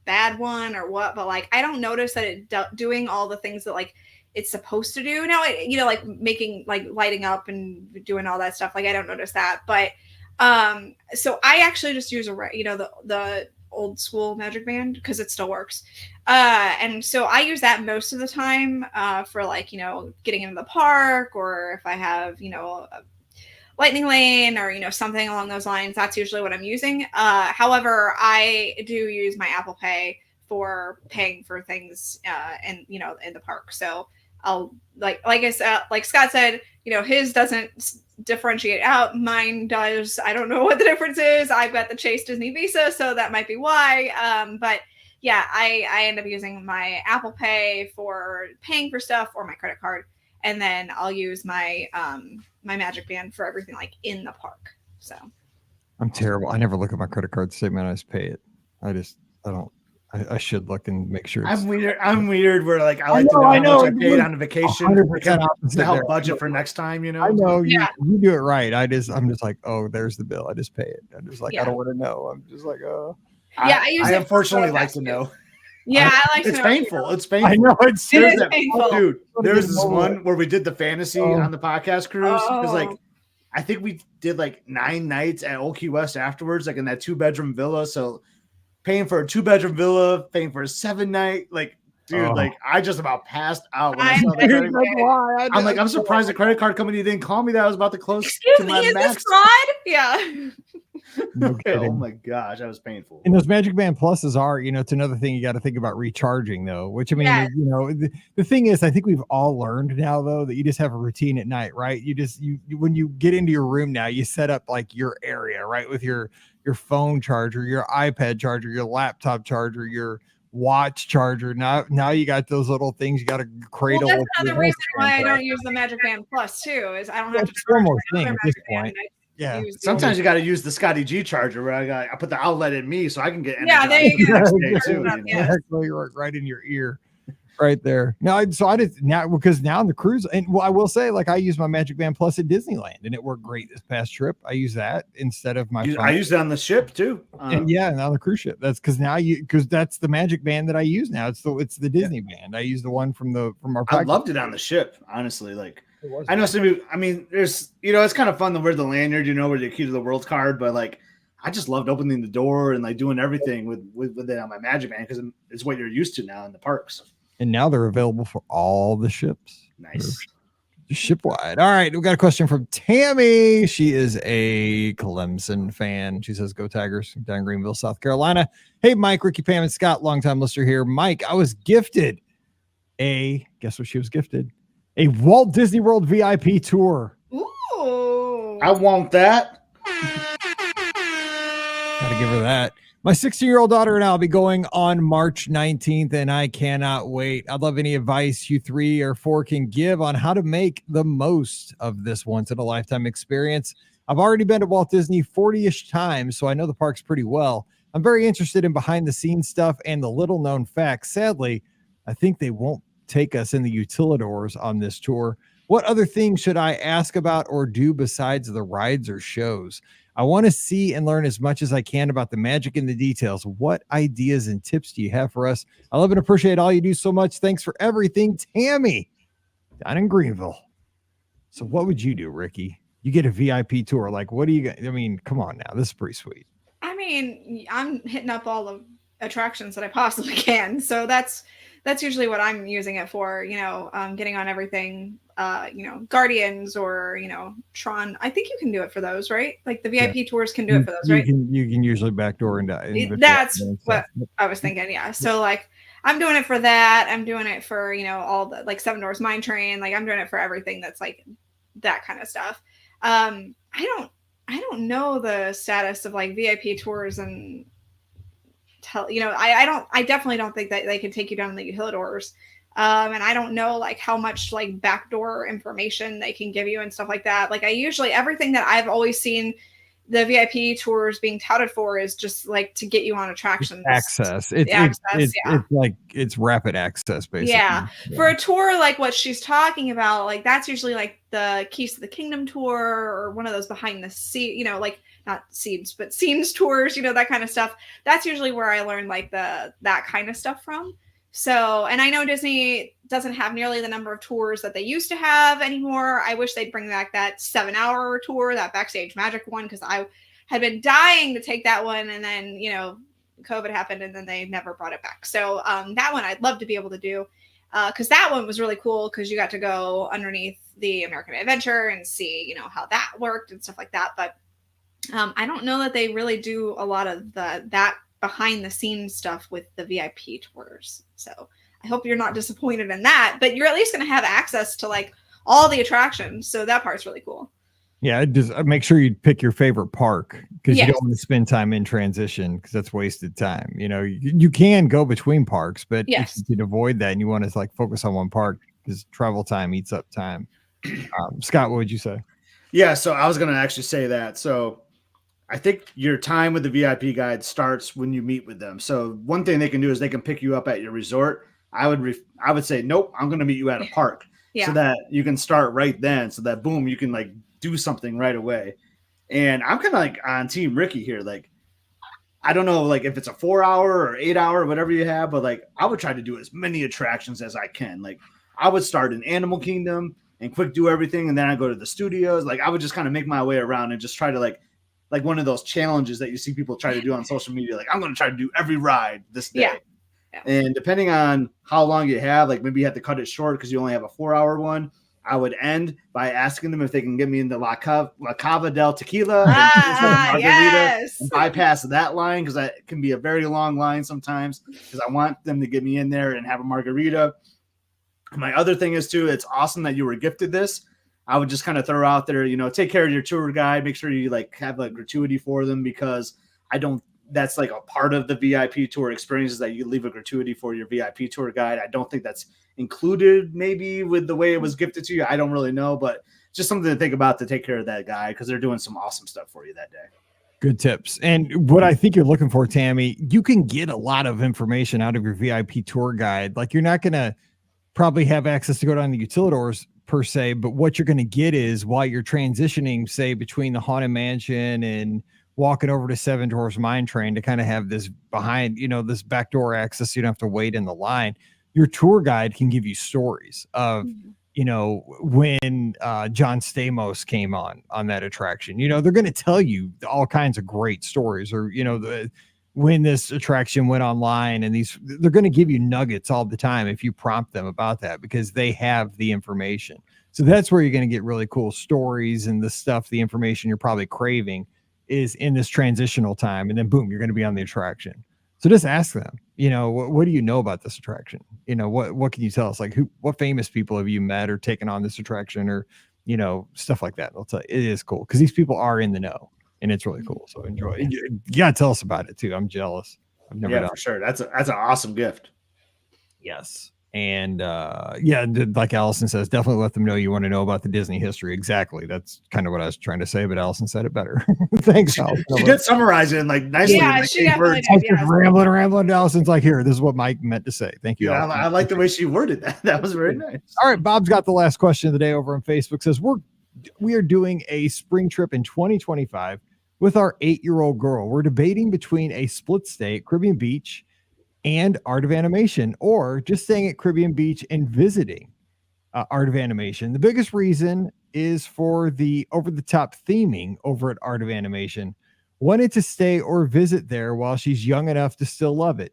bad one or what, but like I don't notice that it doing all the things that like it's supposed to do now. Like making like lighting up and doing all that stuff. Like I don't notice that, but so I actually just use the old school Magic Band because it still works. And so I use that most of the time for like, getting into the park, or if I have, a lightning lane or, something along those lines, that's usually what I'm using. However, I do use my Apple Pay for paying for things in the park. So I'll like I said, like Scott said, his doesn't differentiate out. Mine does. I don't know what the difference is. I've got the Chase Disney Visa, so that might be why. But yeah, I end up using my Apple Pay for paying for stuff or my credit card, and then I'll use my my Magic Band for everything like in the park. So I'm terrible. I never look at my credit card statement. I just pay it. I don't. I should look and make sure. I'm weird. Where like I like to know how much I paid on a vacation to help budget for next time. I know you do it right. I'm just like, oh, there's the bill. I just pay it. I'm just like, I don't want to know. I'm just like, oh. Yeah, I unfortunately like to know. Yeah, I like to know. It's painful. It's painful. I know it's painful. Dude, there's this one where we did the fantasy on the podcast cruise. Because like I think we did like 9 nights at Old Key West afterwards, like in that 2-bedroom villa. So paying for a 2-bedroom villa, paying for a 7-night, like, dude, like I just about passed out when I saw that credit card. I'm like, I'm surprised the credit card company didn't call me that I was about to close. Excuse me, is this fraud? Yeah. No kidding. Oh my gosh, that was painful. And those Magic Band Pluses are, it's another thing you got to think about recharging though, which I mean, the thing is, I think we've all learned now though, that you just have a routine at night, right? You when you get into your room now, you set up like your area, right? With your phone charger, your iPad charger, your laptop charger, your watch charger. Now you got those little things you got to cradle. Well, that's another reason why I don't use the Magic Band Plus too, is I don't have to one more thing at this point. Yeah. Sometimes you got to use the Scotty G charger where I put the outlet in me so I can get energy. Yeah, there you go. Exactly, right in your ear, right there. Now, because now on the cruise, and I will say, like I use my Magic Band Plus at Disneyland, and it worked great this past trip. I use that instead of my. I used it on the ship too, and on the cruise ship. That's because that's the Magic Band that I use now. It's the Disney band. I use the one from our. I loved it on the ship, honestly. Like. I know some people, I mean, there's, it's kind of fun to wear the lanyard, where the key to the world card, but like, I just loved opening the door and like doing everything with it on my Magic Band because it's what you're used to now in the parks. And now they're available for all the ships. Nice. Shipwide. All right. We've got a question from Tammy. She is a Clemson fan. She says, go Tigers, down in Greenville, South Carolina. Hey, Mike, Rikki, Pam, and Scott, longtime listener here. Mike, I was gifted guess what she was gifted? A Walt Disney World VIP tour. Ooh. I want that. Gotta give her that. My 16-year-old daughter and I will be going on March 19th, and I cannot wait. I'd love any advice you 3 or 4 can give on how to make the most of this once-in-a-lifetime experience. I've already been to Walt Disney 40-ish times, so I know the parks pretty well. I'm very interested in behind-the-scenes stuff and the little-known facts. Sadly, I think they won't take us in the utilidors on this tour. What other things should I ask about or do besides the rides or shows? I want to see and learn as much as I can about the magic and the details. What ideas and tips do you have for us? I love and appreciate all you do so much. Thanks for everything, Tammy, down in Greenville. So what would you do, Rikki? You get a VIP tour. Like, what do you got? I mean, come on now. This is pretty sweet. I mean, I'm hitting up all the attractions that I possibly can. So that's usually what I'm using it for, getting on everything, Guardians or, Tron. I think you can do it for those, right? Like the VIP tours can do it for those, right? You can usually backdoor into that's what I was thinking. Yeah. So like I'm doing it for that. I'm doing it for, all the like Seven Dwarfs Mine Train. Like I'm doing it for everything that's like that kind of stuff. I don't know the status of like VIP tours and I definitely don't think that they can take you down the utilidors. And I don't know like how much like backdoor information they can give you and stuff like that. Like everything that I've always seen the VIP tours being touted for is just like to get you on attractions. Access. It's rapid access basically. Yeah. For a tour like what she's talking about, like that's usually like the Keys to the Kingdom tour or one of those behind the scene, like not scenes, but scenes tours, that kind of stuff. That's usually where I learned like that kind of stuff from. So, and I know Disney doesn't have nearly the number of tours that they used to have anymore. I wish they'd bring back that 7-hour tour, that Backstage Magic one, because I had been dying to take that one. And then, COVID happened and then they never brought it back. So that one I'd love to be able to do because that one was really cool because you got to go underneath the American Adventure and see, how that worked and stuff like that. But I don't know that they really do a lot of that behind the scenes stuff with the VIP tours. So I hope you're not disappointed in that, but you're at least going to have access to like all the attractions. So that part's really cool. Yeah. Just make sure you pick your favorite park because you don't want to spend time in transition because that's wasted time. You can go between parks, but if you can avoid that and you want to like focus on one park because travel time eats up time. Scott, what would you say? Yeah. So I was going to actually say that. So I think your time with the VIP guide starts when you meet with them. So one thing they can do is they can pick you up at your resort. I would say, nope, I'm going to meet you at a park so that you can start right then. So that boom, you can like do something right away. And I'm kind of like on Team Rikki here. Like, I don't know, like if it's a 4-hour or 8-hour, whatever you have, but like I would try to do as many attractions as I can. Like I would start in Animal Kingdom and quick do everything. And then I go to the studios. Like I would just kind of make my way around and just try to like one of those challenges that you see people try to do on social media. Like, I'm going to try to do every ride this day. Yeah. And depending on how long you have, like maybe you have to cut it short because you only have a 4-hour one. I would end by asking them if they can get me into La Cava del Tequila and bypass that line because that can be a very long line sometimes because I want them to get me in there and have a margarita. My other thing is too, it's awesome that you were gifted this. I would just kind of throw out there, take care of your tour guide, make sure you like have a gratuity for them because that's like a part of the VIP tour experience is that you leave a gratuity for your VIP tour guide. I don't think that's included maybe with the way it was gifted to you. I don't really know, but just something to think about to take care of that guy because they're doing some awesome stuff for you that day. Good tips. And what I think you're looking for, Tammy, you can get a lot of information out of your VIP tour guide. Like you're not going to probably have access to go down the utilidors per se, but what you're going to get is while you're transitioning, say between the Haunted Mansion and walking over to Seven Dwarfs Mine Train to kind of have this behind, this backdoor access. So you don't have to wait in the line. Your tour guide can give you stories of, when John Stamos came on that attraction, they're going to tell you all kinds of great stories or, when this attraction went online and they're going to give you nuggets all the time if you prompt them about that because they have the information. So that's where you're going to get really cool stories and the information you're probably craving is in this transitional time. And then boom, you're going to be on the attraction. So just ask them, what do you know about this attraction? What can you tell us? Like what famous people have you met or taken on this attraction or, stuff like that. They'll tell you it is cool because these people are in the know. And it's really cool. So enjoy it. You gotta tell us about it too. I'm jealous. I've never done for sure. That's an awesome gift. Yes. And like Allison says, definitely let them know you want to know about the Disney history. Exactly. That's kind of what I was trying to say, but Allison said it better. Thanks, Allison. She did summarize it in like nicely. Yeah, in like she 8 definitely words. did. Yeah. Rambling. Allison's like, here, this is what Mike meant to say. Thank you. Yeah, I like the way she worded that. That was very nice. All right, Bob's got the last question of the day over on Facebook. Says we are doing a spring trip in 2025 with our 8-year-old girl. We're debating between a split stay at Caribbean Beach and Art of Animation, or just staying at Caribbean Beach and visiting Art of Animation. The biggest reason is for the over-the-top theming over at Art of Animation. Wanted to stay or visit there while she's young enough to still love it.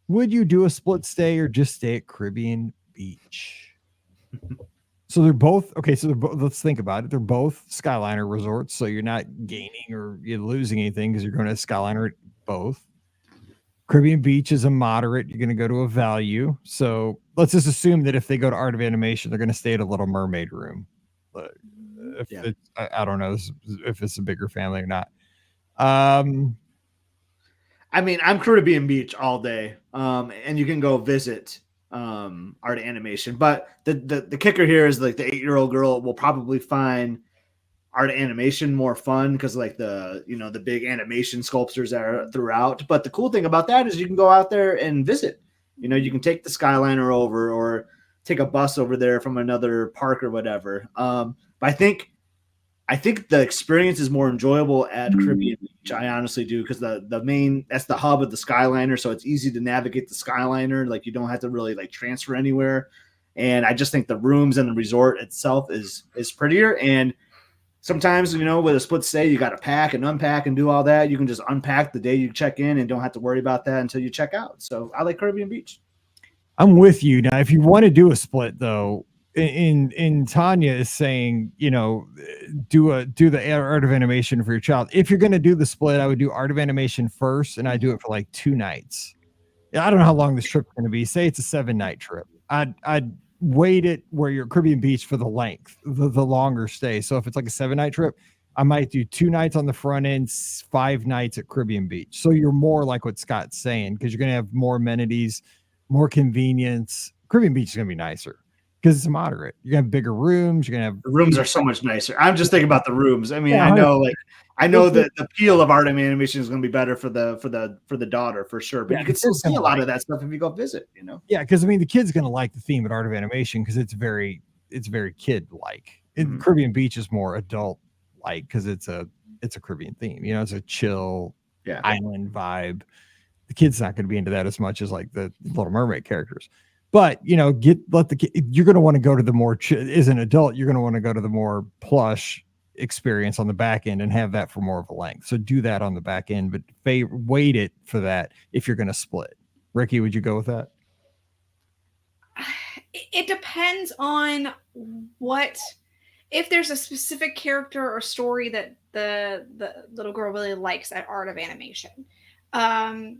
Would you do a split stay or just stay at Caribbean Beach? So they're both okay. So let's think about it. They're both Skyliner resorts, so you're not gaining or you're losing anything because you're going to Skyliner at both. Caribbean Beach is a moderate. You're going to go to a value. So let's just assume that if they go to Art of Animation, they're going to stay at a Little Mermaid room. But I don't know if it's a bigger family or not. I mean, I'm Caribbean Beach all day, and you can go visit Art of Animation. But the kicker here is like the 8-year-old girl will probably find Art of Animation more fun because like the big animation sculptures that are throughout. But the cool thing about that is you can go out there and visit. You can take the Skyliner over or take a bus over there from another park or whatever. But I think the experience is more enjoyable at Caribbean Beach. I honestly do, because that's the hub of the Skyliner, so it's easy to navigate the Skyliner. Like you don't have to really like transfer anywhere. And I just think the rooms and the resort itself is prettier. And sometimes, with a split stay, you got to pack and unpack and do all that. You can just unpack the day you check in and don't have to worry about that until you check out. So I like Caribbean Beach. I'm with you. Now, if you want to do a split, though, in Tanya is saying, do the Art of Animation for your child. If you're going to do the split, I would do Art of Animation first, and I do it for like 2 nights. I don't know how long this trip's going to be. Say it's a 7-night trip. I'd wait it where you're Caribbean Beach for the length, the longer stay. So if it's like a 7-night trip, I might do 2 nights on the front end, 5 nights at Caribbean Beach. So you're more like what Scott's saying, because you're going to have more amenities, more convenience. Caribbean Beach is going to be nicer because it's moderate. You're going to have bigger rooms. You're going to have the rooms are so much nicer. I'm just thinking about the rooms. I mean, Yeah, I know that the appeal of Art of Animation is going to be better for the daughter for sure, but you can still see a lot of that stuff if you go visit. Yeah, because the kid's going to like the theme at Art of Animation because it's very kid like. Mhm. Caribbean Beach is more adult like because it's a Caribbean theme. It's a chill island vibe. The kid's not going to be into that as much as like the Little Mermaid characters. But you're going to want to go to the more as an adult, you're going to want to go to the more plush experience on the back end and have that for more of a length. So do that on the back end, but wait it for that if you're going to split. Rikki, would you go with that? It depends on if there's a specific character or story that the little girl really likes at Art of Animation. I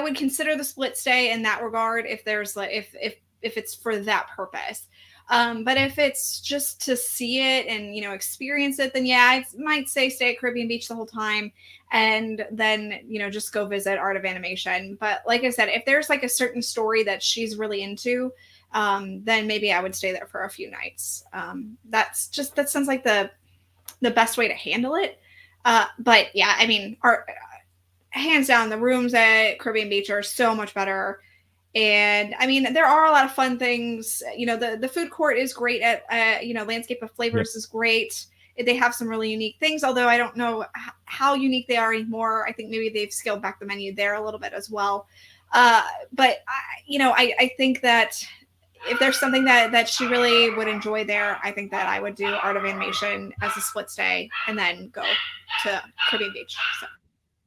would consider the split stay in that regard if there's like if it's for that purpose. But if it's just to see it and experience it, then I might say stay at Caribbean Beach the whole time and then just go visit Art of Animation. But like I said, if there's like a certain story that she's really into, then maybe I would stay there for a few nights. That sounds like the best way to handle it. But yeah, I mean, hands down, the rooms at Caribbean Beach are so much better. And I mean, there are a lot of fun things. The food court is great at, Landscape of Flavors is great. They have some really unique things, although I don't know how unique they are anymore. I think maybe they've scaled back the menu there a little bit as well. But I think that if there's something that she really would enjoy there, I think that I would do Art of Animation as a split stay and then go to Caribbean Beach. So.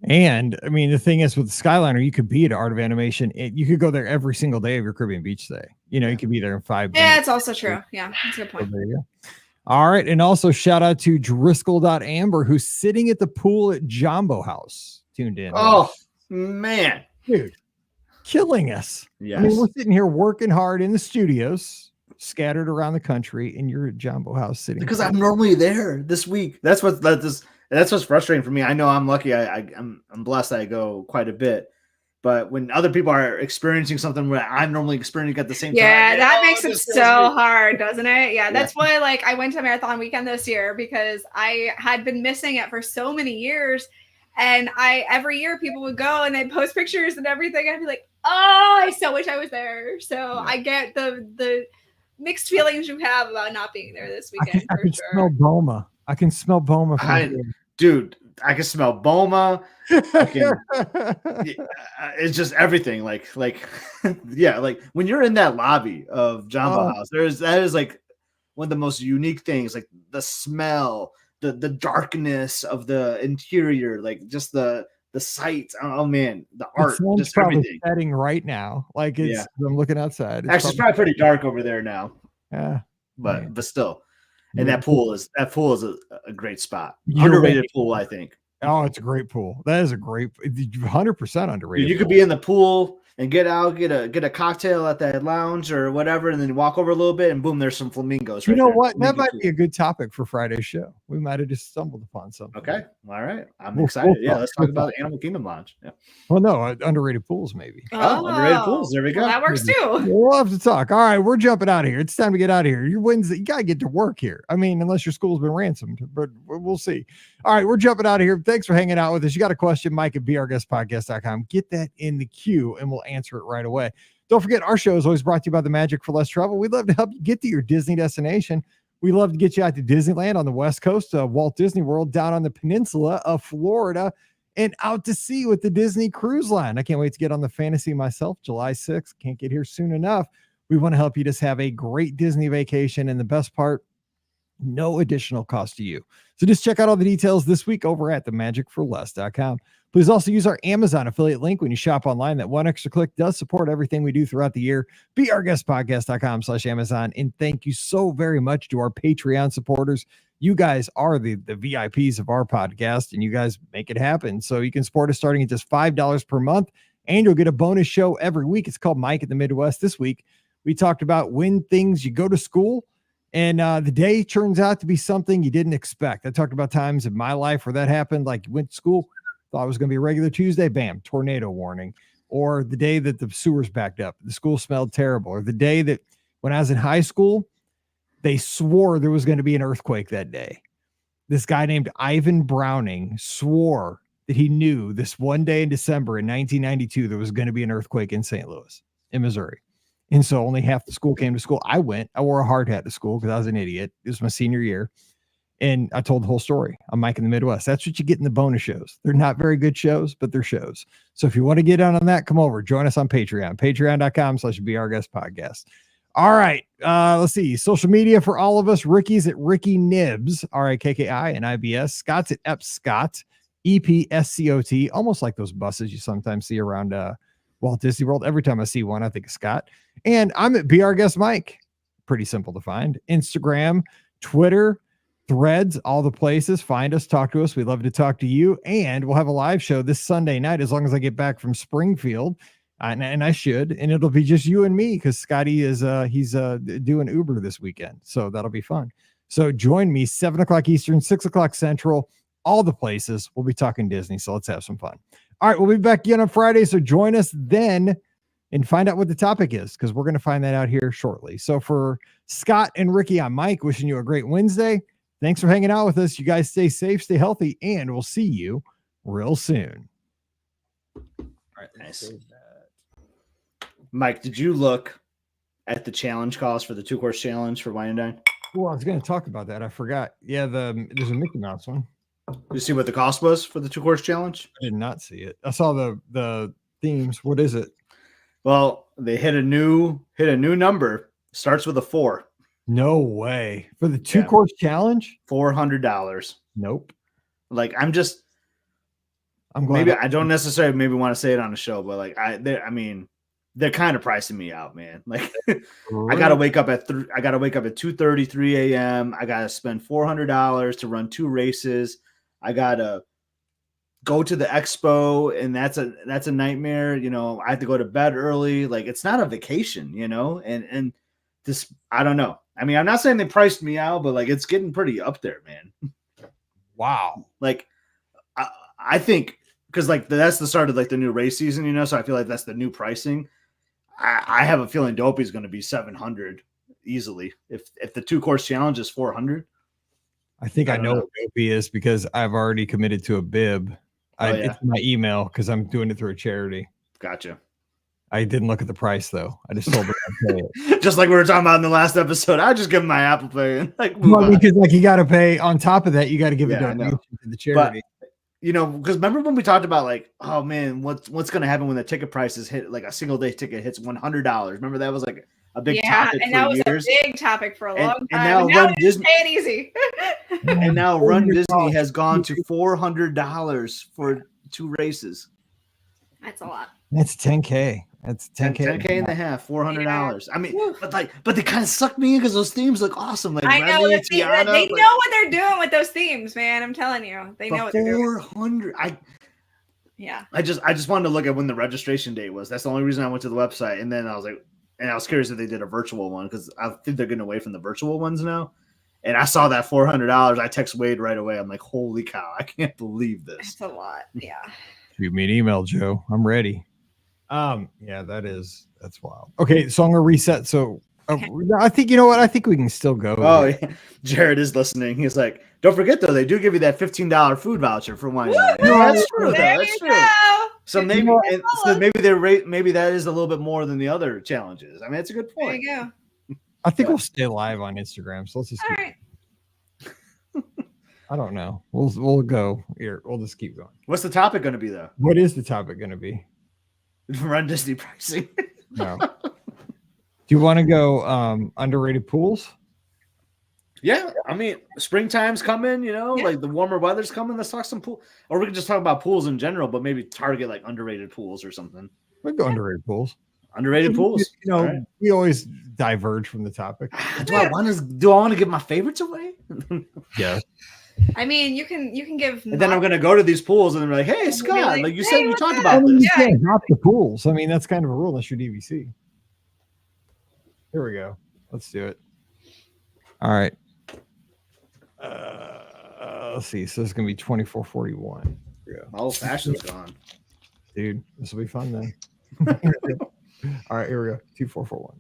And I mean, the thing is with Skyliner, you could be at Art of Animation. You could go there every single day of your Caribbean Beach stay. You could be there in 5 days. Yeah, it's also true. Yeah, that's a good point. So there you go. All right. And also shout out to Driscoll.Amber, who's sitting at the pool at Jumbo House. Tuned in. Oh, man. Dude, killing us. Yes. I mean, we're sitting here working hard in the studios, scattered around the country, and you're at Jumbo House sitting. Because I'm normally there this week. That's what's frustrating for me. I know I'm lucky. I'm blessed that I go quite a bit. But when other people are experiencing something where I'm normally experiencing at the same time, that makes it this feels so weird. hard, doesn't it? Yeah, that's why like I went to Marathon Weekend this year because I had been missing it for so many years. And every year people would go and they'd post pictures and everything. I'd be like, oh, I so wish I was there. So I get the mixed feelings you have about not being there this weekend. I can smell Boma. I can smell Boma from here. Dude, I can smell Boma. It's just everything. Like yeah, like when you're in that lobby of Jamba House, that is like one of the most unique things, like the smell, the darkness of the interior, like just the sights. Oh man, the art, just probably everything. Setting right now, like I'm looking outside. It's probably pretty dark over there now. Yeah, but still, and that pool is a great spot. You're Underrated right. pool, I think. Oh, it's a great pool. That is a great, 100% underrated. You could be in the pool and get out, get a cocktail at that lounge or whatever, and then walk over a little bit, and boom, there's some flamingos. You know what? That might be a good topic for Friday's show. We might have just stumbled upon something. Okay, all right. I'm excited. Let's talk about the Animal Kingdom Lounge. Yeah. Well, no, underrated pools maybe. Underrated pools. There we go. Well, that works too. We'll have to talk. All right, we're jumping out of here. It's time to get out of here. Your Wednesday, you gotta get to work here. I mean, unless your school's been ransomed, but we'll see. All right, we're jumping out of here. Thanks for hanging out with us. You got a question, Mike at beourguestpodcast.com. Get that in the queue and we'll answer it right away. Don't forget, our show is always brought to you by the Magic for Less Travel. We'd love to help you get to your Disney destination. We love to get you out to Disneyland on the West Coast, Walt Disney World down on the peninsula of Florida, and out to sea with the Disney Cruise Line. I can't wait to get on the Fantasy myself, July 6th. Can't get here soon enough. We want to help you just have a great Disney vacation, and the best part, no additional cost to you. So just check out all the details this week over at themagicforless.com. Please also use our Amazon affiliate link when you shop online. That one extra click does support everything we do throughout the year. beourguestpodcast.com/Amazon. And thank you so very much to our Patreon supporters. You guys are the VIPs of our podcast, and you guys make it happen. So you can support us starting at just $5 per month, and you'll get a bonus show every week. It's called Mike in the Midwest. This week, we talked about when you go to school, and the day turns out to be something you didn't expect. I talked about times in my life where that happened, like you went to school, thought it was going to be a regular Tuesday, bam, tornado warning. Or the day that the sewers backed up, the school smelled terrible. Or the day that when I was in high school, they swore there was going to be an earthquake that day. This guy named Ivan Browning swore that he knew this one day in December in 1992, there was going to be an earthquake in St. Louis, in Missouri. And so only half the school came to school. I wore a hard hat to school because I was an idiot. It was my senior year. And I told the whole story on Mike in the Midwest. That's what you get in the bonus shows. They're not very good shows, but they're shows. So if you want to get on that, come over. Join us on Patreon. Patreon.com/BeOurGuestPodcast. All right. Let's see. Social media for all of us. Ricky's at Ricky Nibs, RIKKI, Scott's at Epscott, EPSCOT. Almost like those buses you sometimes see around Walt Disney World. Every time I see one, I think of Scott. And I'm at Be Our Guest Mike. Pretty simple to find. Instagram, Twitter, Threads, all the places. Find us, talk to us. We'd love to talk to you. And we'll have a live show this Sunday night as long as I get back from Springfield. And I should. And it'll be just you and me because Scotty is he's doing Uber this weekend. So that'll be fun. So join me 7 o'clock Eastern, 6 o'clock Central, all the places. We'll be talking Disney. So let's have some fun. All right. We'll be back again on Friday. So join us then and find out what the topic is because we're going to find that out here shortly. So for Scott and Ricky, I'm Mike, wishing you a great Wednesday. Thanks for hanging out with us. You guys stay safe, stay healthy, and we'll see you real soon. All right. Nice. Mike, did you look at the challenge cost for the 2-course challenge for Wine and Dine? Oh, I was going to talk about that. I forgot. Yeah, there's a Mickey Mouse one. Did you see what the cost was for the 2-course challenge? I did not see it. I saw the themes. What is it? Well, they hit a new number. Starts with a 4. No way. For the 2-course challenge? $400. Nope. Like I'm glad. Maybe I don't necessarily want to say it on the show, but like they're kind of pricing me out, man. Like I gotta wake up at 2:30, 3 a.m. I gotta spend $400 to run 2 races. I gotta go to the expo, and that's a nightmare. You know, I have to go to bed early. Like it's not a vacation, you know, and this, I don't know. I mean, I'm not saying they priced me out, but like it's getting pretty up there, man. Wow. Like I think because like that's the start of like the new race season, so I feel like that's the new pricing. I have a feeling Dopey is going to be 700 easily. If the 2-course challenge is 400. I think I know what Dopey is because I've already committed to a bib. It's my email because I'm doing it through a charity. Gotcha. I didn't look at the price though. I just told them I'd pay it. Just like we were talking about in the last episode, I just give them my Apple Pay and because like you got to pay on top of that. You got to give a donation to the charity. But, because remember when we talked about like, oh man, what's going to happen when the ticket prices hit, like a single day ticket hits $100? Remember that was like a big topic and for that was years. a big topic for a long time. And now Run Disney, pay it easy. And now Run Disney has gone to $400 for 2 races. That's a lot. That's $10K. That's $10K. $10K and a half, $400. I mean, but they kind of sucked me in because those themes look awesome. Like I know Remy, Tiana, they know what they're doing with those themes, man. I'm telling you, they know what they're doing. 400. Yeah. I just wanted to look at when the registration date was. That's the only reason I went to the website. And then I was like, and I was curious if they did a virtual one because I think they're getting away from the virtual ones now. And I saw that $400. I text Wade right away. I'm like, holy cow, I can't believe this. That's a lot. Yeah. Shoot me an email, Joe. I'm ready. Yeah, that's wild. Okay, so I'm gonna reset. So I think you know what? I think we can still go. Oh, yeah. Jared is listening. He's like, don't forget though, they do give you that $15 food voucher for one. No, that's true. That's true. So maybe maybe that is a little bit more than the other challenges. I mean, it's a good point. There you go. I think we'll stay live on Instagram. So let's just. All right. I don't know. We'll go here. We'll just keep going. What's the topic going to be though? What is the topic going to be? Run Disney pricing. No. Do you want to go underrated pools? Yeah, I mean, springtime's coming, like the warmer weather's coming. Let's talk some pool, or we can just talk about pools in general, but maybe target like underrated pools or something. We go underrated pools. Underrated pools. Right. We always diverge from the topic. Do I want to give my favorites away? Yeah. I mean, you can give. And then I'm gonna go to these pools and they're like, "Hey, Scott, like you said, you talked about this." You can't drop the pools. I mean, that's kind of a rule unless you're DVC. Here we go. Let's do it. All right. Let's see. So it's gonna be 2441. Yeah. All fashion's gone, dude. This will be fun then. All right, here we go. 2441.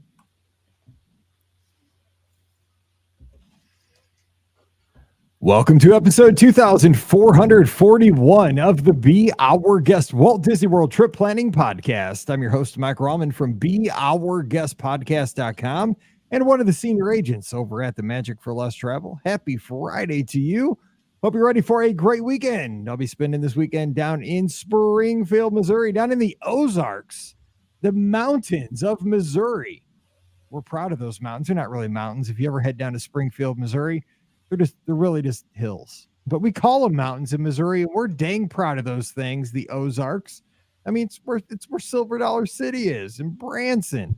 Welcome to episode 2441 of the Be Our Guest Walt Disney World Trip Planning Podcast. I'm your host, Mike Rahman from BeOurGuestPodcast.com and one of the senior agents over at the Magic for Less Travel. Happy Friday to you. Hope you're ready for a great weekend. I'll be spending this weekend down in Springfield, Missouri, down in the Ozarks, the mountains of Missouri. We're proud of those mountains. They're not really mountains. If you ever head down to Springfield, Missouri, they're really just hills, but we call them mountains in Missouri, and we're dang proud of those things. The Ozarks. I mean, it's where Silver Dollar City is, and Branson.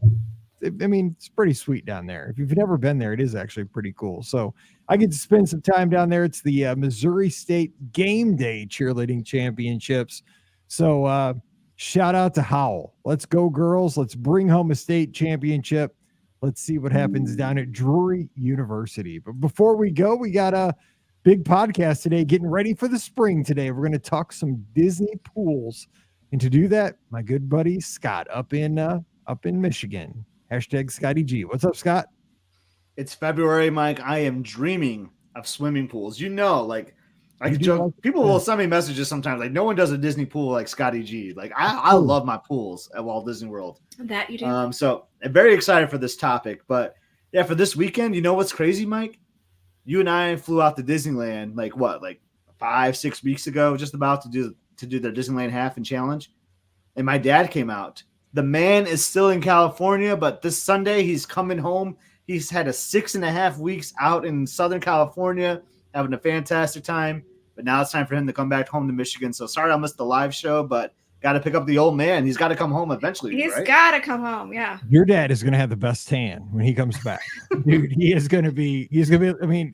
I mean, it's pretty sweet down there. If you've never been there, it is actually pretty cool. So I get to spend some time down there. It's the Missouri State Game Day Cheerleading Championships. So shout out to Howell. Let's go, girls. Let's bring home a state championship. Let's see what happens down at Drury University. But before we go, we got a big podcast today, getting ready for the spring today. We're going to talk some Disney pools. And to do that, my good buddy Scott up in Michigan. Hashtag Scotty G. What's up, Scott? It's February, Mike. I am dreaming of swimming pools. Like I joke, people will send me messages sometimes. Like, no one does a Disney pool like Scotty G. Like, I love my pools at Walt Disney World. That you do. So I'm very excited for this topic. But yeah, for this weekend, you know what's crazy, Mike? You and I flew out to Disneyland like 5-6 weeks ago, just about to do their Disneyland half and challenge. And my dad came out. The man is still in California, but this Sunday he's coming home. He's had a 6.5 weeks out in Southern California, having a fantastic time. But now it's time for him to come back home to Michigan. So sorry I missed the live show, but got to pick up the old man. He's got to come home eventually. He's got to come home. Yeah. Your dad is going to have the best tan when he comes back, dude. He's going to be, I mean,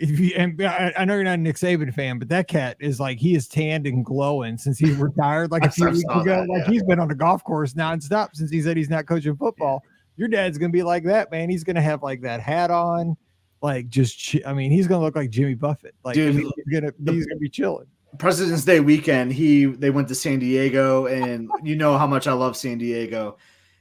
I know you're not a Nick Saban fan, but that cat is like, he is tanned and glowing since he retired like a few weeks ago. He's been on the golf course nonstop since he said he's not coaching football. Yeah. Your dad's going to be like that, man. He's going to have like that hat on. Like he's going to look like Jimmy Buffett. Like, dude, he's going to be chilling. President's Day weekend, they went to San Diego, and you know how much I love San Diego.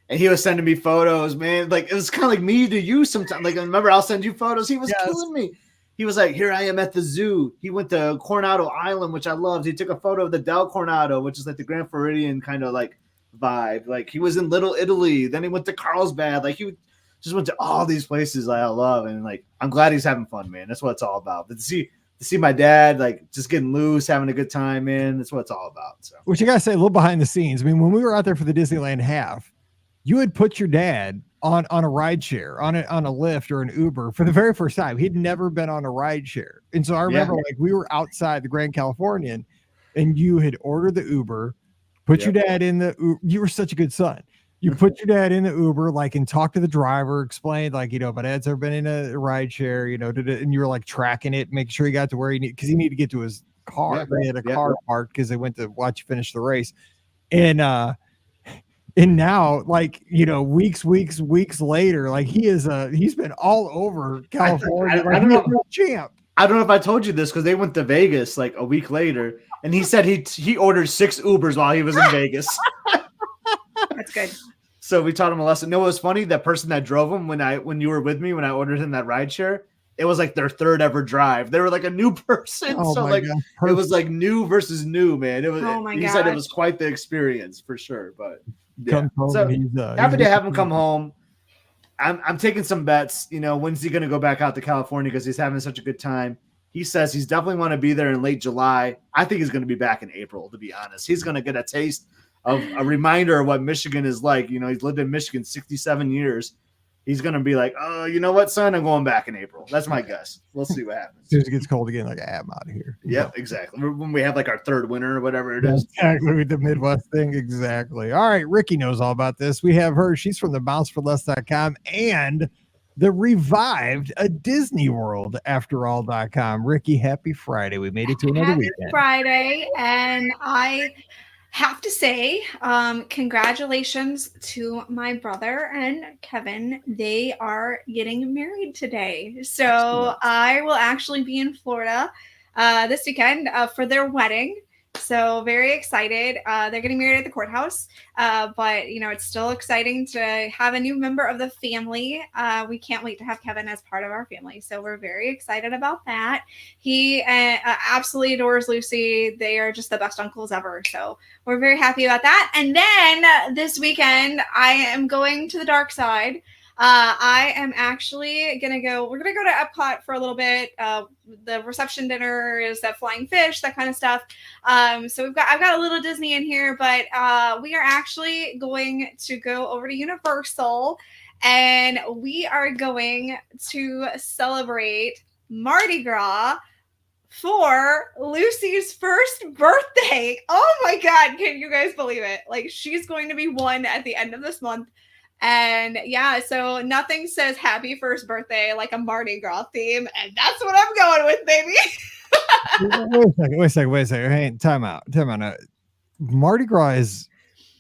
And he was sending me photos, man. Like it was kind of like me to you sometimes. Like remember, I'll send you photos. He was killing me. He was like, here I am at the zoo. He went to Coronado Island, which I loved. He took a photo of the Del Coronado, which is like the Grand Floridian kind of like vibe. Like he was in Little Italy. Then he went to Carlsbad. Like he just went to all these places I love. And like, I'm glad he's having fun, man. That's what it's all about. But to see my dad, like just getting loose, having a good time, man. That's what it's all about. So, which you got to say a little behind the scenes. I mean, when we were out there for the Disneyland half, you had put your dad on a ride share, on a Lyft or an Uber for the very first time. He'd never been on a ride share. And so I remember like we were outside the Grand Californian and you had ordered the Uber, put your dad in the Uber. You were such a good son. You put your dad in the Uber, like, and talked to the driver, explained, like, you know, my dad's ever been in a ride share, you know, and you were like tracking it, making sure he got to where he needed, because he needed to get to his car. They had a car parked because they went to watch you finish the race. And now, like, you know, weeks later, like he's been all over California. I don't know, champ. I don't know if I told you this because they went to Vegas like a week later, and he said he ordered 6 Ubers while he was in Vegas. That's good. So we taught him a lesson. No, it was funny. That person that drove him when you were with me, when I ordered him that ride share, it was like their 3rd ever drive. They were like a new person. So like it was like new versus new, man. It was. He said it was quite the experience for sure. But yeah. So happy to have him come home. I'm taking some bets. You know, when's he going to go back out to California because he's having such a good time? He says he's definitely want to be there in late July. I think he's going to be back in April, to be honest. He's going to get a taste of a reminder of what Michigan is like. You know, he's lived in Michigan 67 years. He's going to be like, oh, you know what, son? I'm going back in April. That's my guess. We'll see what happens. As soon as it gets cold again, like, I'm out of here. Yep, exactly. When we have like our 3rd winter or whatever it is. Exactly, with the Midwest thing. Exactly. All right, Rikki knows all about this. We have her. She's from the bounceforless.com and the revived A Disney World After All.com. Rikki, happy Friday. We made it to another weekend. Happy Friday, and I have to say, congratulations to my brother and Kevin. They are getting married today. So excellent. I will actually be in Florida this weekend for their wedding. So very excited. They're getting married at the courthouse. But, you know, it's still exciting to have a new member of the family. We can't wait to have Kevin as part of our family. So we're very excited about that. He absolutely adores Lucy. They are just the best uncles ever. So we're very happy about that. And then this weekend, I am going to the dark side. I am actually we're going to go to Epcot for a little bit. The reception dinner is at Flying Fish, that kind of stuff. So I've got a little Disney in here, but we are actually going to go over to Universal, and we are going to celebrate Mardi Gras for Lucy's first birthday. Oh my God. Can you guys believe it? Like, she's going to be 1 at the end of this month. And yeah, so nothing says happy first birthday like a Mardi Gras theme. And that's what I'm going with, baby. Wait a second. Hey, time out. Mardi Gras is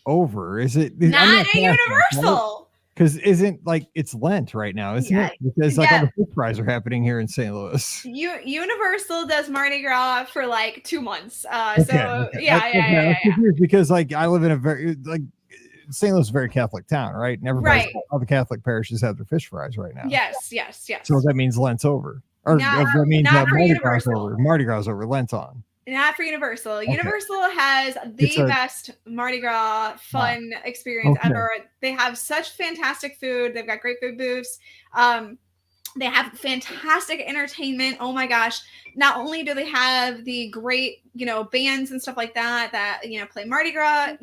over. Is it? Not at Universal. Because isn't like it's Lent right now, isn't it? Because like all the food fries are happening here in St. Louis. Universal does Mardi Gras for like 2 months. So yeah. Because like I live in a very like St. Louis is a very Catholic town, right? And everybody, all the Catholic parishes have their fish fries right now. Yes. So that means Lent's over, or that means Mardi Gras is over. Mardi Gras is over. Lent's on. Not for Universal. Okay. Universal has the best Mardi Gras fun experience ever. They have such fantastic food. They've got great food booths. They have fantastic entertainment. Oh my gosh. Not only do they have the great, bands and stuff like that, play Mardi Gras,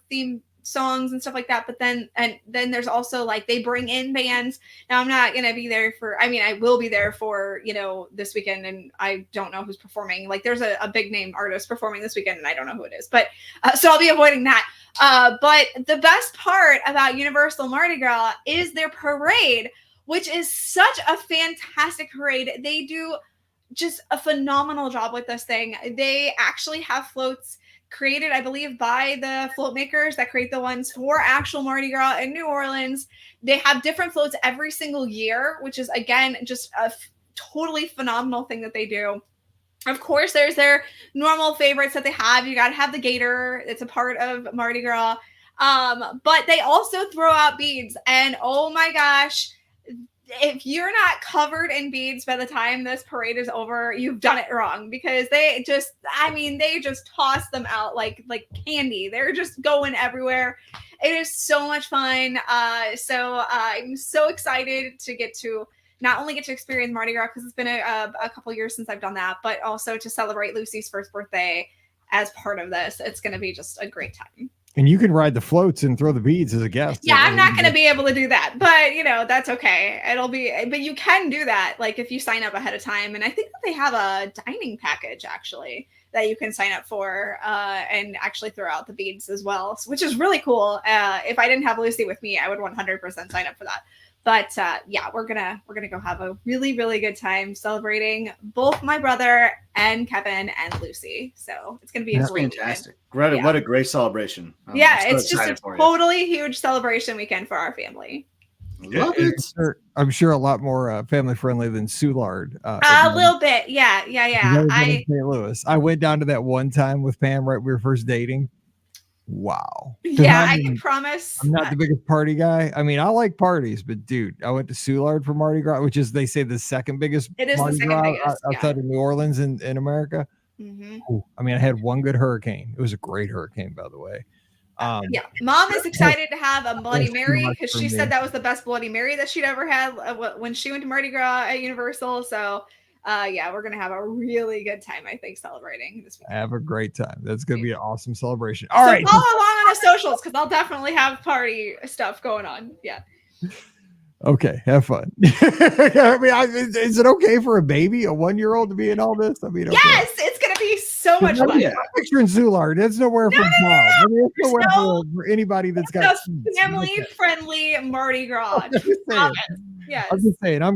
theme songs and stuff like that, but then there's also like they bring in bands. Now I'm not gonna be there I will be there for this weekend, and I don't know who's performing. Like there's a big name artist performing this weekend and I don't know who it is, but so I'll be avoiding that. But the best part about Universal Mardi Gras is their parade, which is such a fantastic parade. They do just a phenomenal job with this thing. They actually have floats created, I believe, by the float makers that create the ones for actual Mardi Gras in New Orleans. They have different floats every single year, which is, again, just a totally phenomenal thing that they do. Of course, there's their normal favorites that they have. You got to have the gator. It's a part of Mardi Gras. But they also throw out beads. And oh my gosh, if you're not covered in beads by the time this parade is over, you've done it wrong, because they just toss them out like candy. They're just going everywhere. It is so much fun. So I'm so excited to get to not only get to experience Mardi Gras, because it's been a couple years since I've done that, but also to celebrate Lucy's first birthday as part of this. It's going to be just a great time. And you can ride the floats and throw the beads as a guest. Yeah, I'm not going to be able to do that, but that's okay. But you can do that, like if you sign up ahead of time. And I think that they have a dining package actually that you can sign up for and actually throw out the beads as well, which is really cool. If I didn't have Lucy with me, I would 100% sign up for that. But yeah, we're gonna go have a really, really good time celebrating both my brother and Kevin and Lucy. So it's gonna be fantastic. Great, what a great celebration! It's just a totally huge celebration weekend for our family. Love it. I'm sure a lot more family friendly than Soulard. A little bit, yeah. I St. Louis. I went down to that one time with Pam right when we were first dating. Wow. Yeah, I can promise. I'm not the biggest party guy. I mean, I like parties, but dude, I went to Soulard for Mardi Gras, which is, they say, the second biggest Mardi Gras outside of New Orleans in America. Mm-hmm. I mean, I had one good hurricane. It was a great hurricane, by the way. Yeah, Mom is excited to have a Bloody Mary, because she said that was the best Bloody Mary that she'd ever had when she went to Mardi Gras at Universal. So yeah, we're gonna have a really good time, I think, celebrating this weekend. Have a great time. That's gonna be an awesome celebration. All right, follow along on the socials, because I'll definitely have party stuff going on. Yeah. Okay, have fun. I mean, is it okay for a baby, a 1-year-old, to be in all this? I mean, okay. Yes, it's gonna be so much fun. Yeah, picturing Soulard. That's nowhere for Bob. I mean, it's nowhere for anybody that's got family-friendly Mardi Gras. Yeah, I'm just saying. I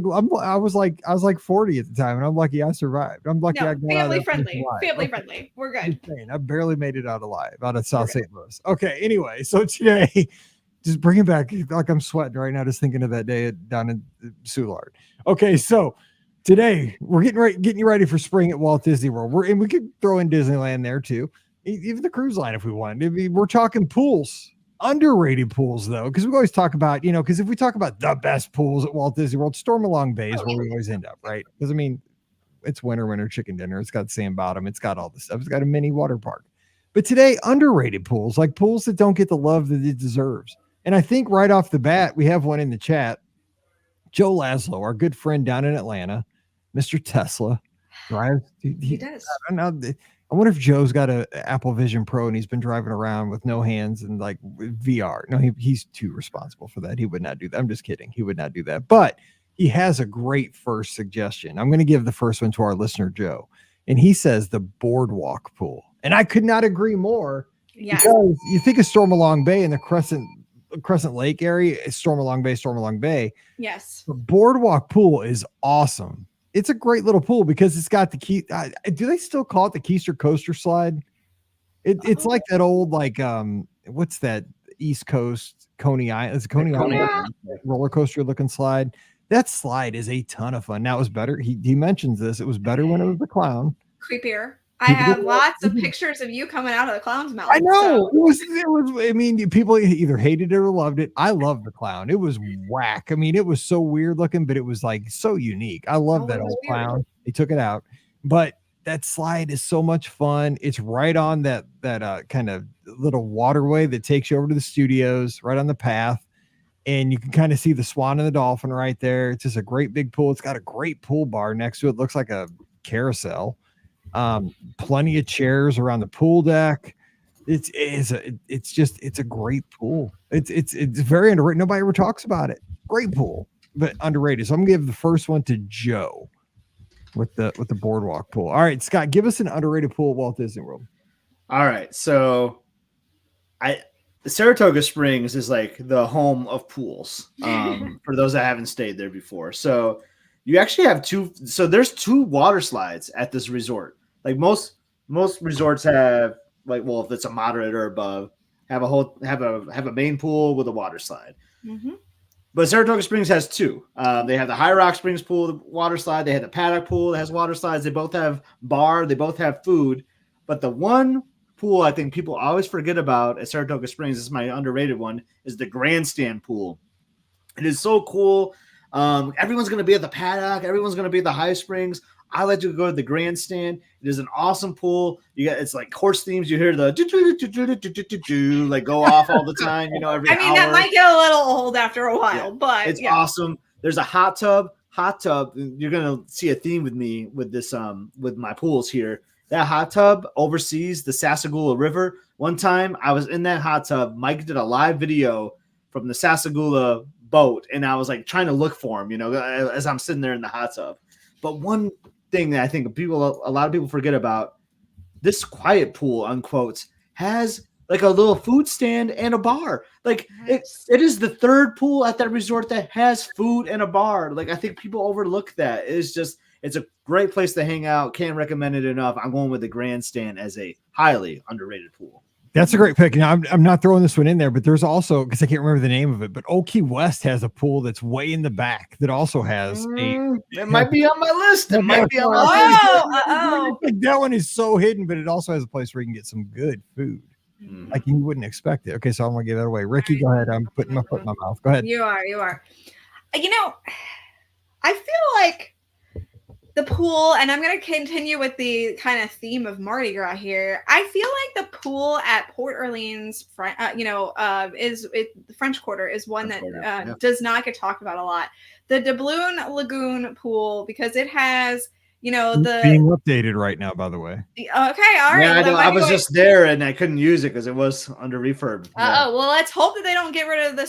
was like 40 at the time, and I'm lucky I survived. I'm lucky I got family friendly. Family friendly. We're good. I barely made it out alive out of South St. Louis. Okay. Anyway, so today, just bring it back. Like I'm sweating right now, just thinking of that day down in Soulard. Okay, so today we're getting you ready for spring at Walt Disney World. And we could throw in Disneyland there too, even the cruise line if we wanted. We're talking pools. Underrated pools, though, because we always talk about, because if we talk about the best pools at Walt Disney World, Stormalong Bay is where we always end up, right? Because, I mean, it's winter chicken dinner. It's got sand bottom. It's got all this stuff. It's got a mini water park. But today, underrated pools, like pools that don't get the love that it deserves. And I think right off the bat, we have one in the chat. Joe Laszlo, our good friend down in Atlanta, Mr. Tesla, drives. He does. I don't know. I wonder if Joe's got an Apple Vision Pro and he's been driving around with no hands and like VR. No, he's too responsible for that. He would not do that. I'm just kidding. He would not do that. But he has a great first suggestion. I'm going to give the first one to our listener, Joe. And he says the boardwalk pool. And I could not agree more. Yeah. Because you think of Stormalong Bay and the Crescent Lake area, Stormalong Bay. Yes. The boardwalk pool is awesome. It's a great little pool because it's got the key. Do they still call it the Keister Coaster Slide? It's like that old, what's that East Coast Coney Island? It's a Coney Island roller coaster looking slide. That slide is a ton of fun. Now it was better. He mentions this. It was better when it was the clown. Creepier. I have lots of pictures of you coming out of the clown's mouth. I know. So. It was. I mean, people either hated it or loved it. I loved the clown. It was whack. I mean, it was so weird looking, but it was like so unique. I love that old clown. They took it out, but that slide is so much fun. It's right on that kind of little waterway that takes you over to the studios, right on the path, and you can kind of see the swan and the dolphin right there. It's just a great big pool. It's got a great pool bar next to it. Looks like a carousel. Plenty of chairs around the pool deck. It's a great pool. It's very underrated. Nobody ever talks about it. Great pool, but underrated. So I'm gonna give the first one to Joe with the boardwalk pool. All right, Scott, give us an underrated pool at Walt Disney World. All right, so Saratoga Springs is like the home of pools. For those that haven't stayed there before, so you actually have two. So there's two water slides at this resort. Like most resorts have, like, well, if it's a moderate or above, have a main pool with a water slide. Mm-hmm. But Saratoga Springs has two. They have the High Rock Springs pool, the water slide. They have the Paddock pool that has water slides. They both have bar. They both have food. But the one pool I think people always forget about at Saratoga Springs, this is my underrated one, is the grandstand pool. It is so cool. Everyone's going to be at the Paddock. Everyone's going to be at the High Springs. I like to go to the grandstand. It is an awesome pool. It's like horse themes. You hear the like go off all the time. You know, every hour. That might get a little old after a while, but it's awesome. There's a hot tub. You're gonna see a theme with me with this with my pools here. That hot tub oversees the Sassagoula River. One time I was in that hot tub. Mike did a live video from the Sassagoula boat, and I was like trying to look for him, as I'm sitting there in the hot tub. But one thing that I think a lot of people forget about, this quiet pool, unquote, has like a little food stand and a bar. Like it is the third pool at that resort that has food and a bar. Like I think people overlook that. It's a great place to hang out. Can't recommend it enough. I'm going with the grandstand as a highly underrated pool. That's a great pick. Now, I'm not throwing this one in there, but there's also, because I can't remember the name of it, but Old Key West has a pool that's way in the back that also has it might be on my list. It might be on my list. That one is so hidden, but it also has a place where you can get some good food. Like you wouldn't expect it. Okay, so I'm going to give that away. Rikki, go ahead. I'm putting my foot in my mouth. Go ahead. You are. I feel like the pool, and I'm going to continue with the kind of theme of Mardi Gras here. I feel like the pool at Port Orleans, the French Quarter is one that does not get talked about a lot. The Doubloon Lagoon pool, because it has, being updated right now, by the way. Okay, all right. Yeah, I was just there and I couldn't use it because it was under refurb. Well, let's hope that they don't get rid of the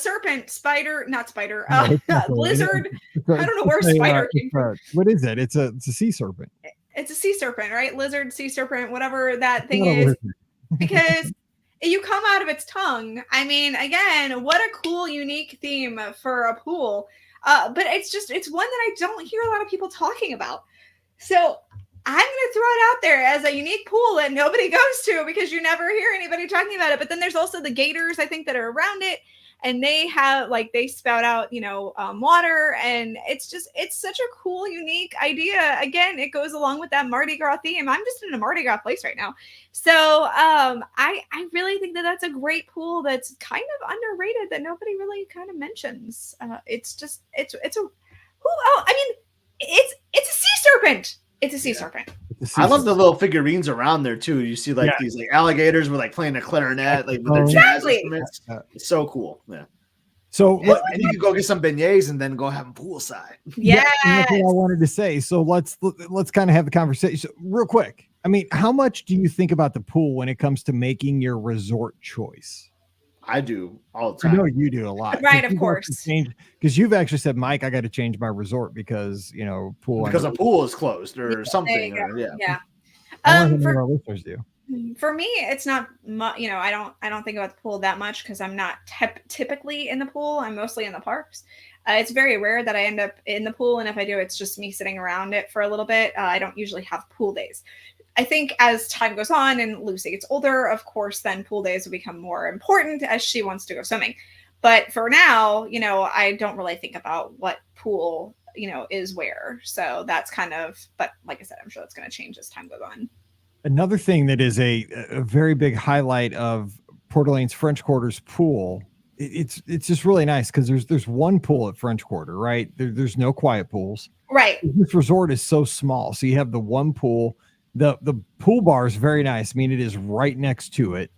lizard. I don't know where spider came from. What is it? It's a sea serpent. It's a sea serpent, right? Lizard, sea serpent, whatever that thing is. Because you come out of its tongue. I mean, again, what a cool, unique theme for a pool. But it's one that I don't hear a lot of people talking about. So I'm going to throw it out there as a unique pool that nobody goes to because you never hear anybody talking about it. But then there's also the gators, I think, that are around it. And they have, they spout out, water. And it's such a cool, unique idea. Again, it goes along with that Mardi Gras theme. I'm just in a Mardi Gras place right now. So I really think that that's a great pool that's kind of underrated that nobody really kind of mentions. It's a sea serpent. It's a sea serpent. I love the little figurines around there too. You see these alligators with playing a clarinet, with their jazz instruments. It's so cool. Yeah. So and you can go get some beignets and then go have them poolside. Yeah, that's what I wanted to say. So let's kind of have the conversation real quick. I mean, how much do you think about the pool when it comes to making your resort choice? I do all the time. I know you do a lot. Right, of course. Because you've actually said, Mike, I got to change my resort because, pool. Because a pool is closed or something. Yeah. Our listeners do. For me, it's not much, I don't think about the pool that much because I'm not typically in the pool. I'm mostly in the parks. It's very rare that I end up in the pool. And if I do, it's just me sitting around it for a little bit. I don't usually have pool days. I think as time goes on and Lucy gets older, of course, then pool days will become more important as she wants to go swimming. But for now, I don't really think about what pool, is where. So that's but like I said, I'm sure that's going to change as time goes on. Another thing that is a very big highlight of Port Orleans French Quarter's pool, it's just really nice because there's one pool at French Quarter, right? There's no quiet pools. Right. This resort is so small. So you have the one pool. The pool bar is very nice. I mean, it is right next to it.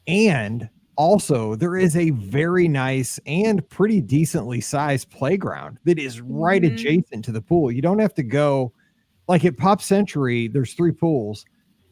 And also there is a very nice and pretty decently sized playground that is right adjacent to the pool. You don't have to go like at Pop Century. There's 3 pools,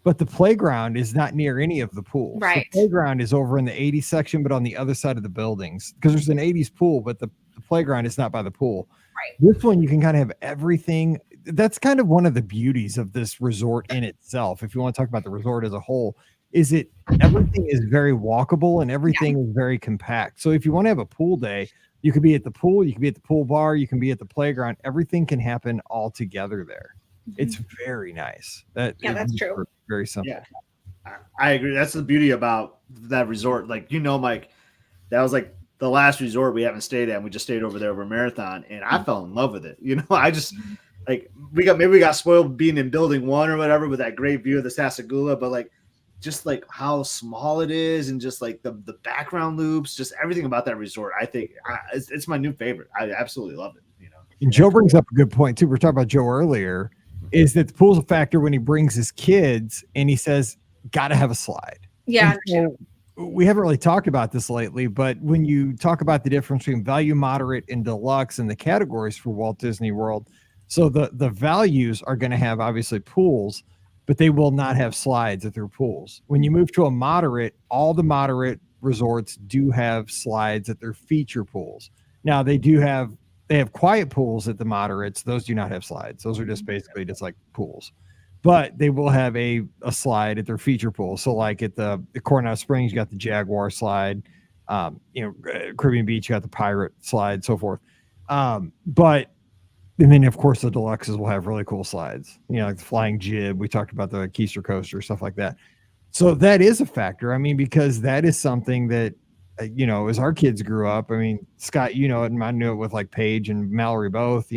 but the playground is not near any of the pools. Right. The playground is over in the 80s section, but on the other side of the buildings because there's an 80s pool, but the playground is not by the pool. Right. This one, you can kind of have everything. That's kind of one of the beauties of this resort in itself. If you want to talk about the resort as a whole, everything is very walkable and everything is very compact. So if you want to have a pool day, you could be at the pool, you can be at the pool bar, you can be at the playground. Everything can happen all together there. It's very nice. That's true. Very simple. Yeah, I agree. That's the beauty about that resort. Mike, that was the last resort we haven't stayed at, and we just stayed over there over Marathon, and I fell in love with it. You know, I just like we got spoiled being in building 1 or whatever with that great view of the Sasagula, but like just like how small it is and just like the background loops, just everything about that resort. I think it's my new favorite. I absolutely love it. You know, and Joe brings up a good point too. We were talking about Joe earlier, is that the pool's a factor when he brings his kids and he says, got to have a slide. Yeah. So we haven't really talked about this lately, but when you talk about the difference between value, moderate, and deluxe and the categories for Walt Disney World, so the values are going to have obviously pools, but they will not have slides at their pools. When you move to a moderate, all the moderate resorts do have slides at their feature pools. Now they have quiet pools at the moderates. Those do not have slides. Those are just basically just like pools, but they will have a slide at their feature pool. So like at the Coronado Springs, you got the Jaguar slide, Caribbean Beach, you got the Pirate slide, so forth. And then, of course, the deluxes will have really cool slides, like the Flying Jib. We talked about the Keister Coaster, stuff like that. So that is a factor. I mean, because that is something that, as our kids grew up, I mean, Scott, and I knew it with like Paige and Mallory both,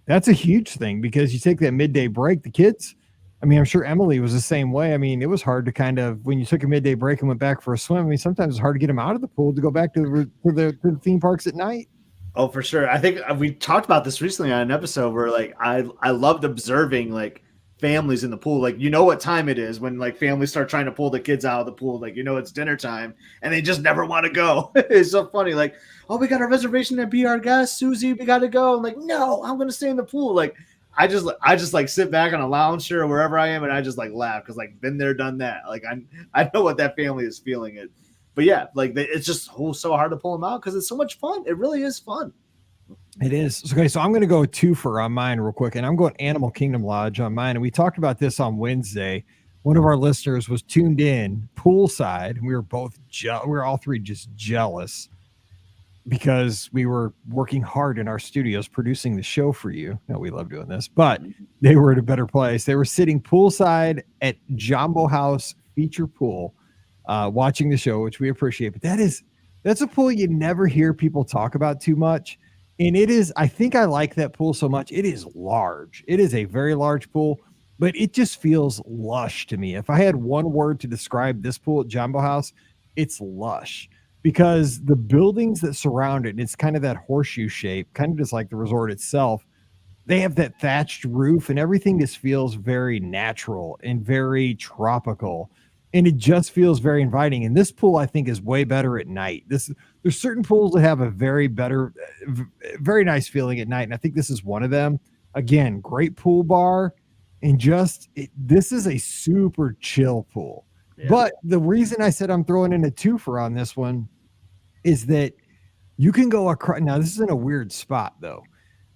that's a huge thing because you take that midday break, the kids, I mean, I'm sure Emily was the same way. I mean, it was hard to kind of, when you took a midday break and went back for a swim, I mean, sometimes it's hard to get them out of the pool to go back to the theme parks at night. Oh, for sure. I think we talked about this recently on an episode where like I loved observing like families in the pool. Like, what time it is when like families start trying to pull the kids out of the pool. Like, it's dinner time and they just never want to go. It's so funny. Like, oh, we got a reservation to be our guest, Susie. We got to go. I'm like, no, I'm going to stay in the pool. Like, I just like sit back on a lounge chair or wherever I am. And I just like laugh because like been there, done that. Like I know what that family is feeling it. But yeah, like it's just so hard to pull them out because it's so much fun. It really is fun. It is. Okay, so I'm going to go 2 for on mine real quick, and I'm going Animal Kingdom Lodge on mine. And we talked about this on Wednesday. One of our listeners was tuned in poolside, and we were all three just jealous because we were working hard in our studios producing the show for you. No, we love doing this, but they were at a better place. They were sitting poolside at Jumbo House Feature Pool, watching the show, which we appreciate. But that's a pool you never hear people talk about too much. And it is, I think I like that pool so much. It is large. It is a very large pool, but it just feels lush to me. If I had one word to describe this pool at Jumbo House, it's lush because the buildings that surround it, it's kind of that horseshoe shape, kind of just like the resort itself. They have that thatched roof and everything just feels very natural and very tropical. And it just feels very inviting. And this pool, I think, is way better at night. There's certain pools that have a very nice feeling at night. And I think this is one of them. Again, great pool bar. And this is a super chill pool. Yeah. But the reason I said I'm throwing in a 2-fer on this one is that you can go across. Now, this is in a weird spot, though.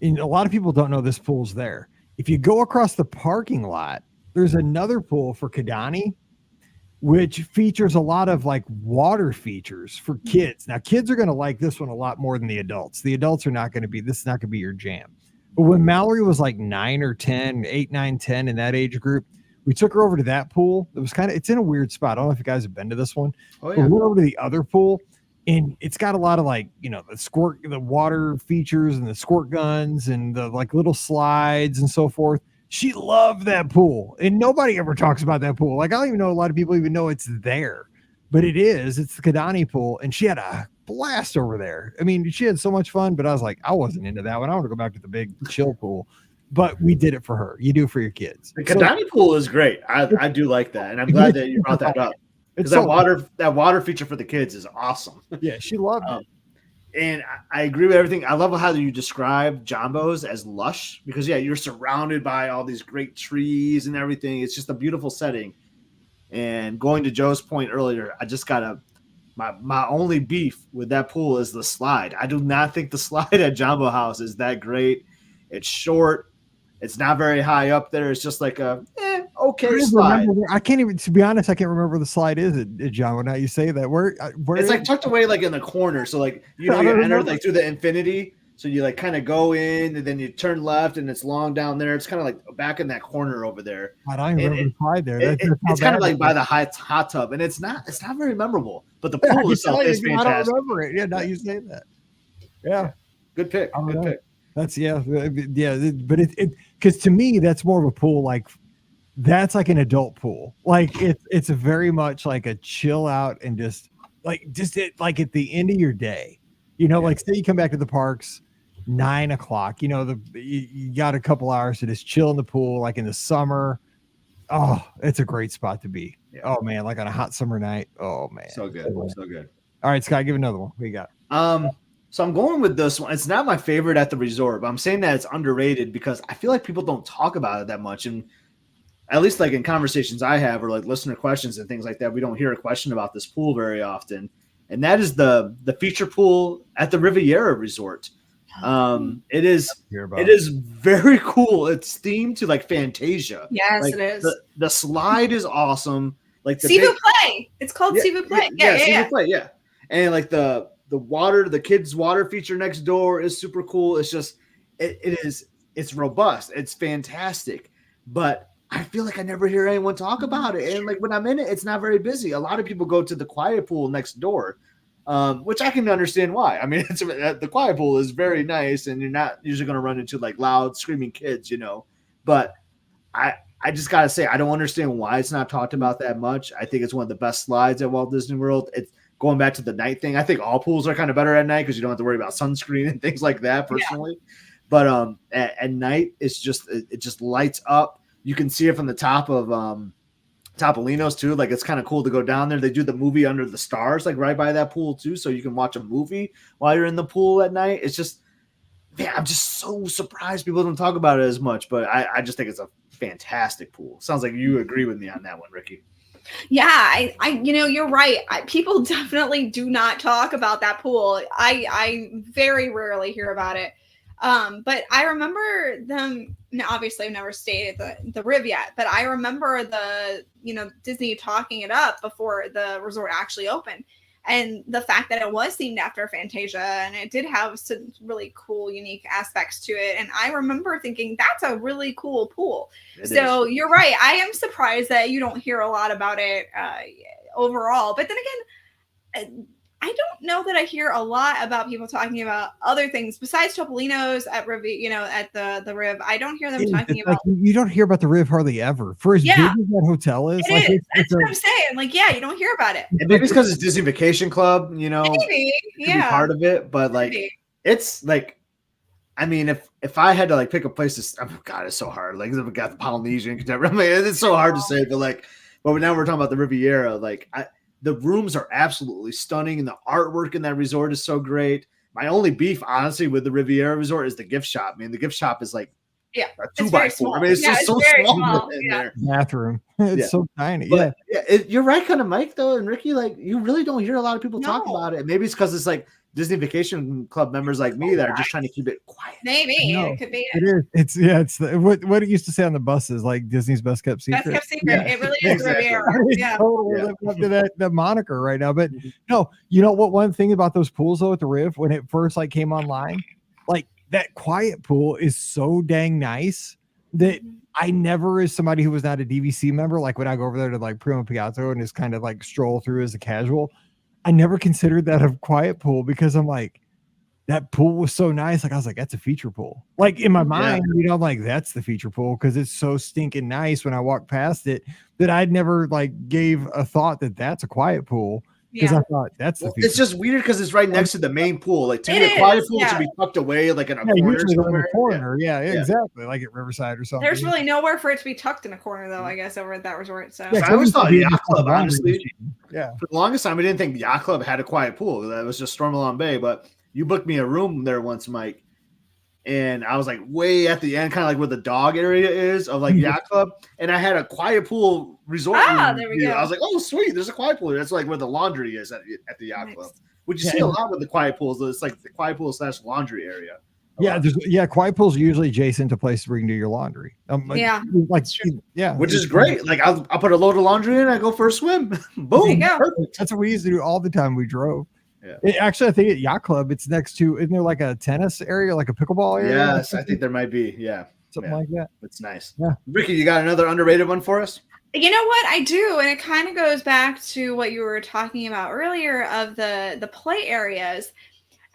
And a lot of people don't know this pool's there. If you go across the parking lot, there's another pool for Kidani, which features a lot of like water features for kids. Now, kids are going to like this one a lot more than the adults. The adults are not going to be, this is not going to be your jam. But when Mallory was like 9 or 10, 8, 9, 10 in that age group, we took her over to that pool. It was it's in a weird spot. I don't know if you guys have been to this one. Oh, yeah. We went over to the other pool and it's got a lot of like, the water features and the squirt guns and the like little slides and so forth. She loved that pool, and nobody ever talks about that pool. Like, I don't even know a lot of people even know it's there, but it is. It's the Kidani pool, and she had a blast over there. I mean, she had so much fun, but I was like, I wasn't into that one. I want to go back to the big chill pool, but we did it for her. You do it for your kids. The Kidani pool is great. I do like that, and I'm glad that you brought that up because that water feature for the kids is awesome. Yeah, she loved it. And I agree with everything. I love how you describe Jumbo's as lush because, yeah, you're surrounded by all these great trees and everything. It's just a beautiful setting. And going to Joe's point earlier, I just got my only beef with that pool is the slide. I do not think the slide at Jumbo House is that great. It's short. It's not very high up there. It's just like a okay slide. I can't even, to be honest, I can't remember where the slide is at Jumbo. Now you say that. Where it's like tucked away like in the corner. So like you enter like through the infinity. So you like kind of go in and then you turn left and it's long down there. It's kind of like back in that corner over there. I don't remember the slide there. It's kind of like by the hot tub, and it's not very memorable. But the pool itself is fantastic. I don't remember it. Yeah, now you say that. Yeah, good pick. Good pick. That's but it because to me that's more of a pool like that's like an adult pool. Like it's a very much like a chill out and just like like at the end of your day, like say you come back to the parks 9 o'clock, you got a couple hours to just chill in the pool, like in the summer. Oh, it's a great spot to be. Yeah. Oh man, like on a hot summer night. Oh man, so good. All right, Scott, give another one. What you got? So I'm going with this one. It's not my favorite at the resort, but I'm saying that it's underrated because I feel like people don't talk about it that much. And at least like in conversations I have or like listener questions and things like that, we don't hear a question about this pool very often. And that is the feature pool at the Riviera Resort. It is very cool. It's themed to like Fantasia. Yes, like, it is. The slide is awesome. Like the Sivu Play. It's called Sivu Play. Sivu Play, yeah. And like the water, the kids' water feature next door is super cool. It's just it's robust. It's fantastic. But I feel like I never hear anyone talk about it. And like when I'm in it, it's not very busy. A lot of people go to the quiet pool next door. Which I can understand why. I mean, the quiet pool is very nice, and you're not usually going to run into like loud screaming kids, But I just gotta say, I don't understand why it's not talked about that much. I think it's one of the best slides at Walt Disney World. It's going back to the night thing. I think all pools are kind of better at night because you don't have to worry about sunscreen and things like that. Personally, but at night it just lights up. You can see it from the top of Topolino's too. Like it's kind of cool to go down there. They do the movie Under the Stars, like right by that pool too. So you can watch a movie while you're in the pool at night. It's just, man, I'm just so surprised people don't talk about it as much, but I just think it's a fantastic pool. Sounds like you agree with me on that one, Rikki. Yeah, I you're right. People definitely do not talk about that pool. I very rarely hear about it. But I remember them. Now, obviously, I've never stayed at the Riv yet, but I remember Disney talking it up before the resort actually opened, and the fact that it was themed after Fantasia, and it did have some really cool, unique aspects to it. And I remember thinking that's a really cool pool. So you're right. I am surprised that you don't hear a lot about it overall. But then again, I don't know that I hear a lot about people talking about other things besides Topolino's at Riv, at the Riv. I don't hear them talking about. You don't hear about the Riv hardly ever. For as big as that hotel is, that's what I'm saying. Like, you don't hear about it. And maybe it's because it's Disney Vacation Club, Maybe, be part of it. But like, it's like, I mean, if I had to like pick a place to, God, it's so hard. Like, we got the Polynesian, I mean, it's so hard to say. But now we're talking about the Riviera. Like, the rooms are absolutely stunning, and the artwork in that resort is so great. My only beef, honestly, with the Riviera Resort is the gift shop. I mean, the gift shop is like a 2x4. I mean, it's just so small in there. Bathroom, it's so tiny. But, you're right, kind of, Mike, though, and Rikki. Like, you really don't hear a lot of people talk about it. Maybe it's because it's like Disney Vacation Club members like me that are just trying to keep it quiet. Maybe it could be. It is. It's what it used to say on the buses, like Disney's best kept secret. Best kept secret. Yeah. It really is Riviera. Yeah, totally living up to that moniker right now. But no, you know what? One thing about those pools though at the Riv when it first like came online, like that quiet pool is so dang nice that I never, as somebody who was not a DVC member, like when I go over there to like Primo Piazza and just kind of like stroll through as a casual. I never considered that a quiet pool because I'm like, that pool was so nice. Like, I was like, that's a feature pool. Like in my mind, I'm like, that's the feature pool because it's so stinking nice when I walk past it that I'd never like gave a thought that that's a quiet pool because I thought that's the feature. It's just weird because it's right next to the main pool. Like to me, a quiet pool should be tucked away like in a corner somewhere. In a corner. Yeah, exactly. Like at Riverside or something. There's really nowhere for it to be tucked in a corner though, I guess, over at that resort. So I always thought Yacht Club, honestly. Yeah. For the longest time, we didn't think Yacht Club had a quiet pool. That was just Stormalong Bay. But you booked me a room there once, Mike. And I was like way at the end, kind of like where the dog area is of like Yacht Club. And I had a quiet pool resort room. There we go. I was like, oh, sweet. There's a quiet pool. That's like where the laundry is at the Yacht Club. Which you see a lot with the quiet pools. It's like the quiet pool / laundry area. Quiet pools are usually adjacent to places where you can do your laundry. Which is great. Like I'll put a load of laundry in, I go for a swim. Boom. That's what we used to do all the time we drove. Actually, I think at Yacht Club, it's next to, isn't there like a tennis area, like a pickleball area? Yes, I think there might be. Yeah. Something like that. It's nice. Yeah. Rikki, you got another underrated one for us? You know what? I do. And it kind of goes back to what you were talking about earlier of the play areas.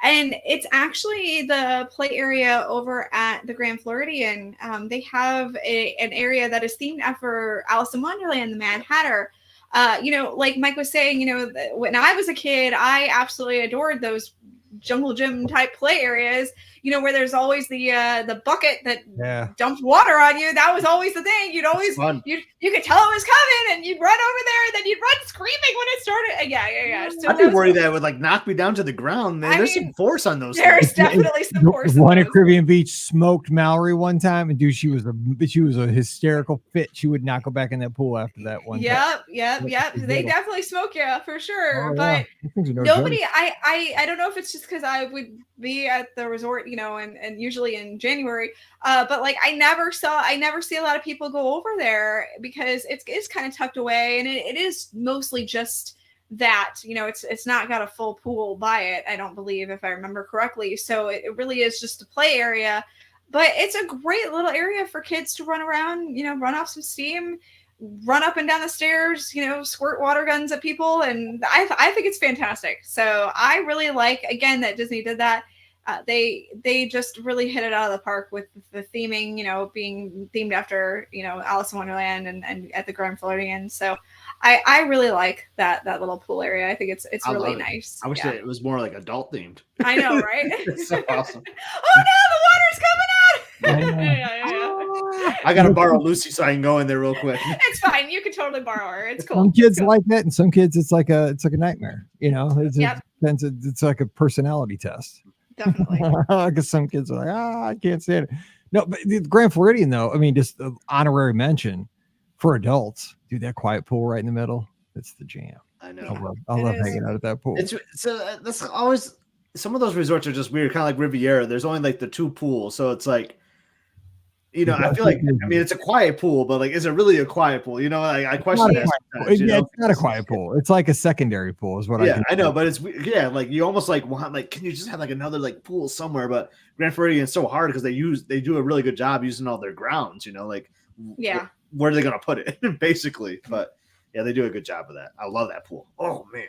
And it's actually the play area over at the Grand Floridian. They have an area that is themed after Alice in Wonderland, the Mad Hatter. Like Mike was saying, when I was a kid, I absolutely adored those jungle gym type play areas, where there's always the bucket that dumped water on you. That was always the thing. You'd always, you could tell it was coming and you'd run over there and then you'd run screaming when it started. Yeah. So I'd be worried that it would like knock me down to the ground, man. There's some force on those There's things. definitely some force. One at Caribbean Beach smoked Mallory one time, and dude, she was a hysterical fit. She would not go back in that pool after that one. Yep. They definitely smoke you for sure. But no nobody, I don't know if it's just because I would be at the resort, and usually in January, but like I never see a lot of people go over there because it's kind of tucked away, and it is mostly just that, it's not got a full pool by it, I don't believe, if I remember correctly. So it really is just a play area, but it's a great little area for kids to run around, run off some steam, run up and down the stairs, squirt water guns at people. And I think it's fantastic. So I really like, again, that Disney did that. They just really hit it out of the park with the theming, being themed after, Alice in Wonderland and at the Grand Floridian. So I really like that little pool area. I think it's really nice. I wish that it was more like adult themed. I know, right? It's so awesome. Oh no, the water's coming out. I gotta borrow Lucy so I can go in there real quick. It's fine. You can totally borrow her. It's cool. Some kids like that, and some kids it's like a nightmare. It's like a personality test. Definitely. Because some kids are like, I can't stand it. No, but the Grand Floridian, though, I mean, just an honorary mention for adults. Dude, that quiet pool right in the middle, it's the jam. I know. I love hanging out at that pool. That's always, some of those resorts are just weird, kind of like Riviera. There's only like the two pools. So it's like, I feel like, it's a quiet pool, but like, is it really a quiet pool? I question that. It's not a quiet pool. It's like a secondary pool, is what I know, but it's like you almost like want, like, can you just have like another like pool somewhere? But Grand Floridian is so hard because they do a really good job using all their grounds. Where are they gonna put it, basically? But yeah, they do a good job of that. I love that pool. Oh man.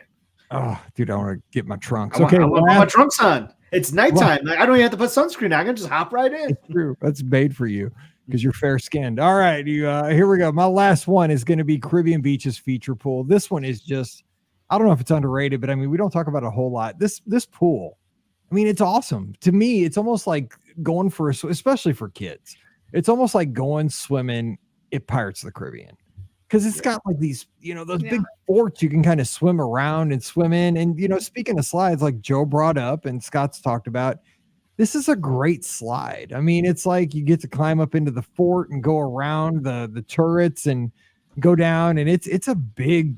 Oh, dude, I want to get my trunks. I want my trunks on. It's nighttime. Like, I don't even have to put sunscreen on. I can just hop right in. It's true. That's made for you because you're fair skinned. All right, here we go. My last one is going to be Caribbean Beach's feature pool. This one is just, I don't know if it's underrated, but I mean, we don't talk about it a whole lot. This pool, I mean, it's awesome. To me, it's almost like going for especially for kids. It's almost like going swimming at Pirates of the Caribbean. Because it's got like these, those big forts you can kind of swim around and swim in. And, speaking of slides, like Joe brought up and Scott's talked about, this is a great slide. I mean, it's like you get to climb up into the fort and go around the turrets and go down. And it's a big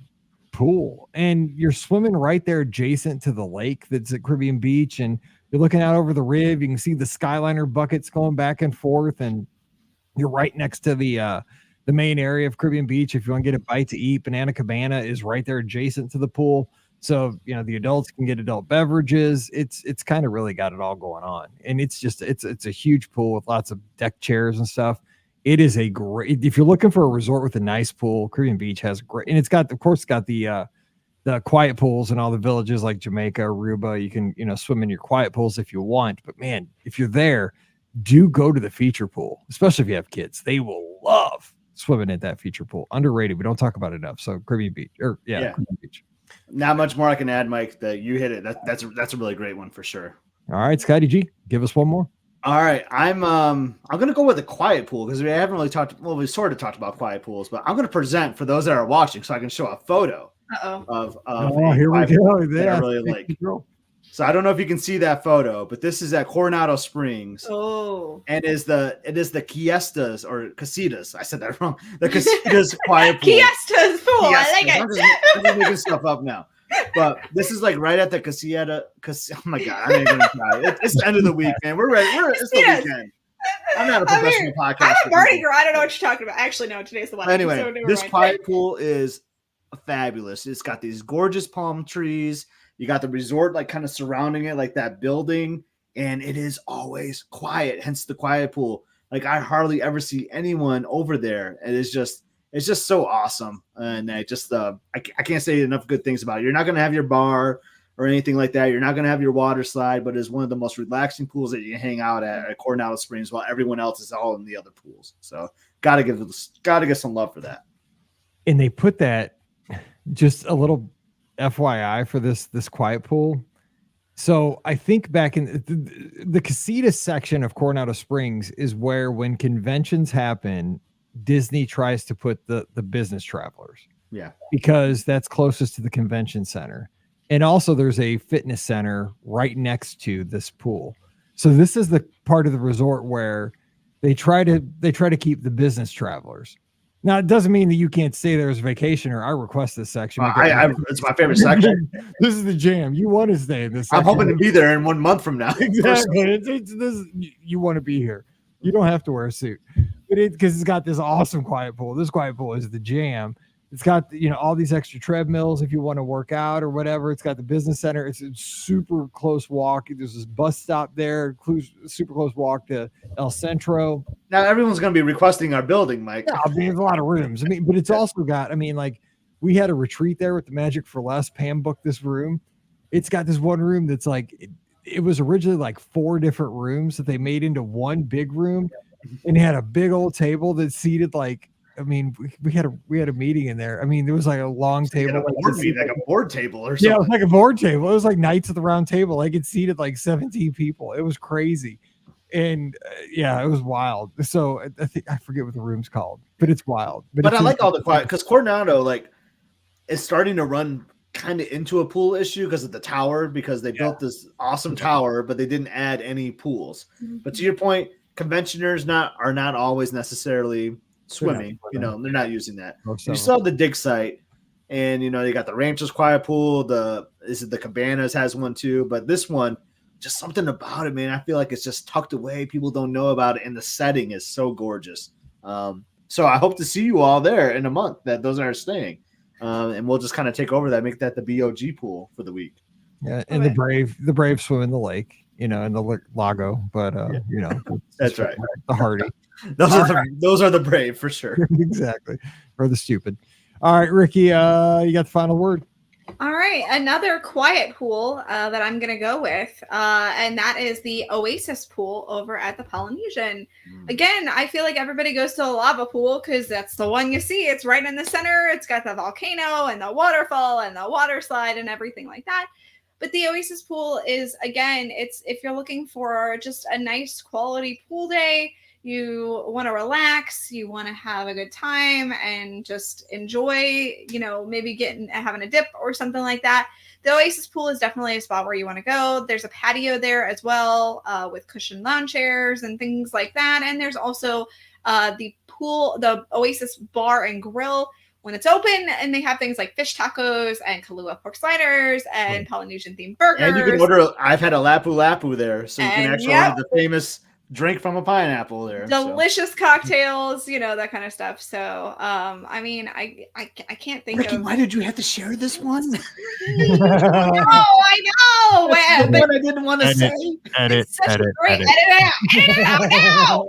pool. And you're swimming right there adjacent to the lake that's at Caribbean Beach. And you're looking out over the Riv. You can see the Skyliner buckets going back and forth. And you're right next to the main area of Caribbean Beach. If you want to get a bite to eat, Banana Cabana is right there adjacent to the pool. So, the adults can get adult beverages. It's kind of really got it all going on. And it's just, it's a huge pool with lots of deck chairs and stuff. It is a great, if you're looking for a resort with a nice pool, Caribbean Beach has great, and it's got the quiet pools in all the villages like Jamaica, Aruba. You can, swim in your quiet pools if you want, but man, if you're there, do go to the feature pool, especially if you have kids. They will love swimming at that feature pool. Underrated. We don't talk about it enough. So Caribbean Beach, Caribbean Beach. Not much more I can add, Mike. That you hit it. That's a really great one for sure. All right, Scotty G, give us one more. All right, I'm gonna go with a quiet pool because we haven't really talked. Well, we sort of talked about quiet pools, but I'm gonna present for those that are watching, so I can show a photo of here we go. That I really like. So I don't know if you can see that photo, but this is at Coronado Springs. Oh. And it is the Quiestas or Casitas. I said that wrong. The Casitas quiet pool. Quiestas pool. Quiestas. I like it. I'm just making stuff up now. But this is like right at the Casieta. Oh my God. I'm even gonna try. It's the end of the week, man. We're ready. It's the weekend. I'm not a professional podcast. I'm a Mardi Gras. I don't know what you're talking about. Actually, no, today's the one. Anyway, this quiet pool is fabulous. It's got these gorgeous palm trees. You got the resort like kind of surrounding it, like that building, and it is always quiet. Hence the quiet pool. Like I hardly ever see anyone over there. And it's just so awesome. And I just I can't say enough good things about it. You're not going to have your bar or anything like that. You're not going to have your water slide, but it's one of the most relaxing pools that you can hang out at Coronado Springs while everyone else is all in the other pools. So gotta give some love for that. And they put that, just a little FYI for this quiet pool. So I think back in the Casitas section of Coronado Springs is where, when conventions happen, Disney tries to put the business travelers. Yeah. Because that's closest to the convention center. And also there's a fitness center right next to this pool. So this is the part of the resort where they try to keep the business travelers. Now, it doesn't mean that you can't stay there as a vacationer. I request this section. It's my favorite section. This is the jam. You want to stay in this section. I'm hoping to be there in 1 month from now. Exactly. You want to be here. You don't have to wear a suit. But because it's got this awesome quiet pool. This quiet pool is the jam. It's got, all these extra treadmills if you want to work out or whatever. It's got the business center. It's a super close walk. There's this bus stop there, super close walk to El Centro. Now everyone's going to be requesting our building, Mike. Yeah, there's a lot of rooms. But it's also got, we had a retreat there with the Magic for Less. Pam booked this room. It's got this one room that's like, it was originally like 4 different rooms that they made into one big room. And it had a big old table that seated like, we had a meeting in there. There was like a long table, like a board table or something. Yeah, it was like a board table. It was like Knights of the Round Table. Like it seated like 17 people. It was crazy, and it was wild. So I forget what the room's called, but it's wild. But I like all the quiet because Coronado is starting to run kind of into a pool issue because of the tower, because they built this awesome tower, but they didn't add any pools. Mm-hmm. But to your point, conventioners are not always necessarily swimming, they're not using that. You saw the dig site, and they got the Ranchers quiet pool. The Cabanas has one too, but this one, just something about it, man. I feel like it's just tucked away. People don't know about it, and the setting is so gorgeous. So I hope to see you all there in a month. That those are staying, and we'll just kind of take over that, make that the BOG pool for the week. Yeah, and the Brave swim in the lake, in the lago, but that's right. The Hardy. Those are the brave for sure. Exactly. Or the stupid. All right, Rikki, you got the final word. All right, another quiet pool that I'm going to go with, and that is the Oasis pool over at the Polynesian. Again, I feel like everybody goes to the lava pool because that's the one you see. It's right in the center. It's got the volcano and the waterfall and the water slide and everything like that. But the Oasis pool is, again, it's if you're looking for just a nice quality pool day, you want to relax, you want to have a good time and just enjoy, maybe having a dip or something like that. The Oasis pool is definitely a spot where you want to go. There's a patio there as well, with cushioned lounge chairs and things like that. And there's also the Oasis bar and grill when it's open, and they have things like fish tacos and Kahlua pork sliders and Polynesian themed burgers. And you can order. I've had a lapu lapu there, so you can actually order the famous drink from a pineapple there. Delicious cocktails, that kind of stuff. So, I can't think Rikki, why did you have to share this one? No, I know. But I didn't want to say. Edit it out now.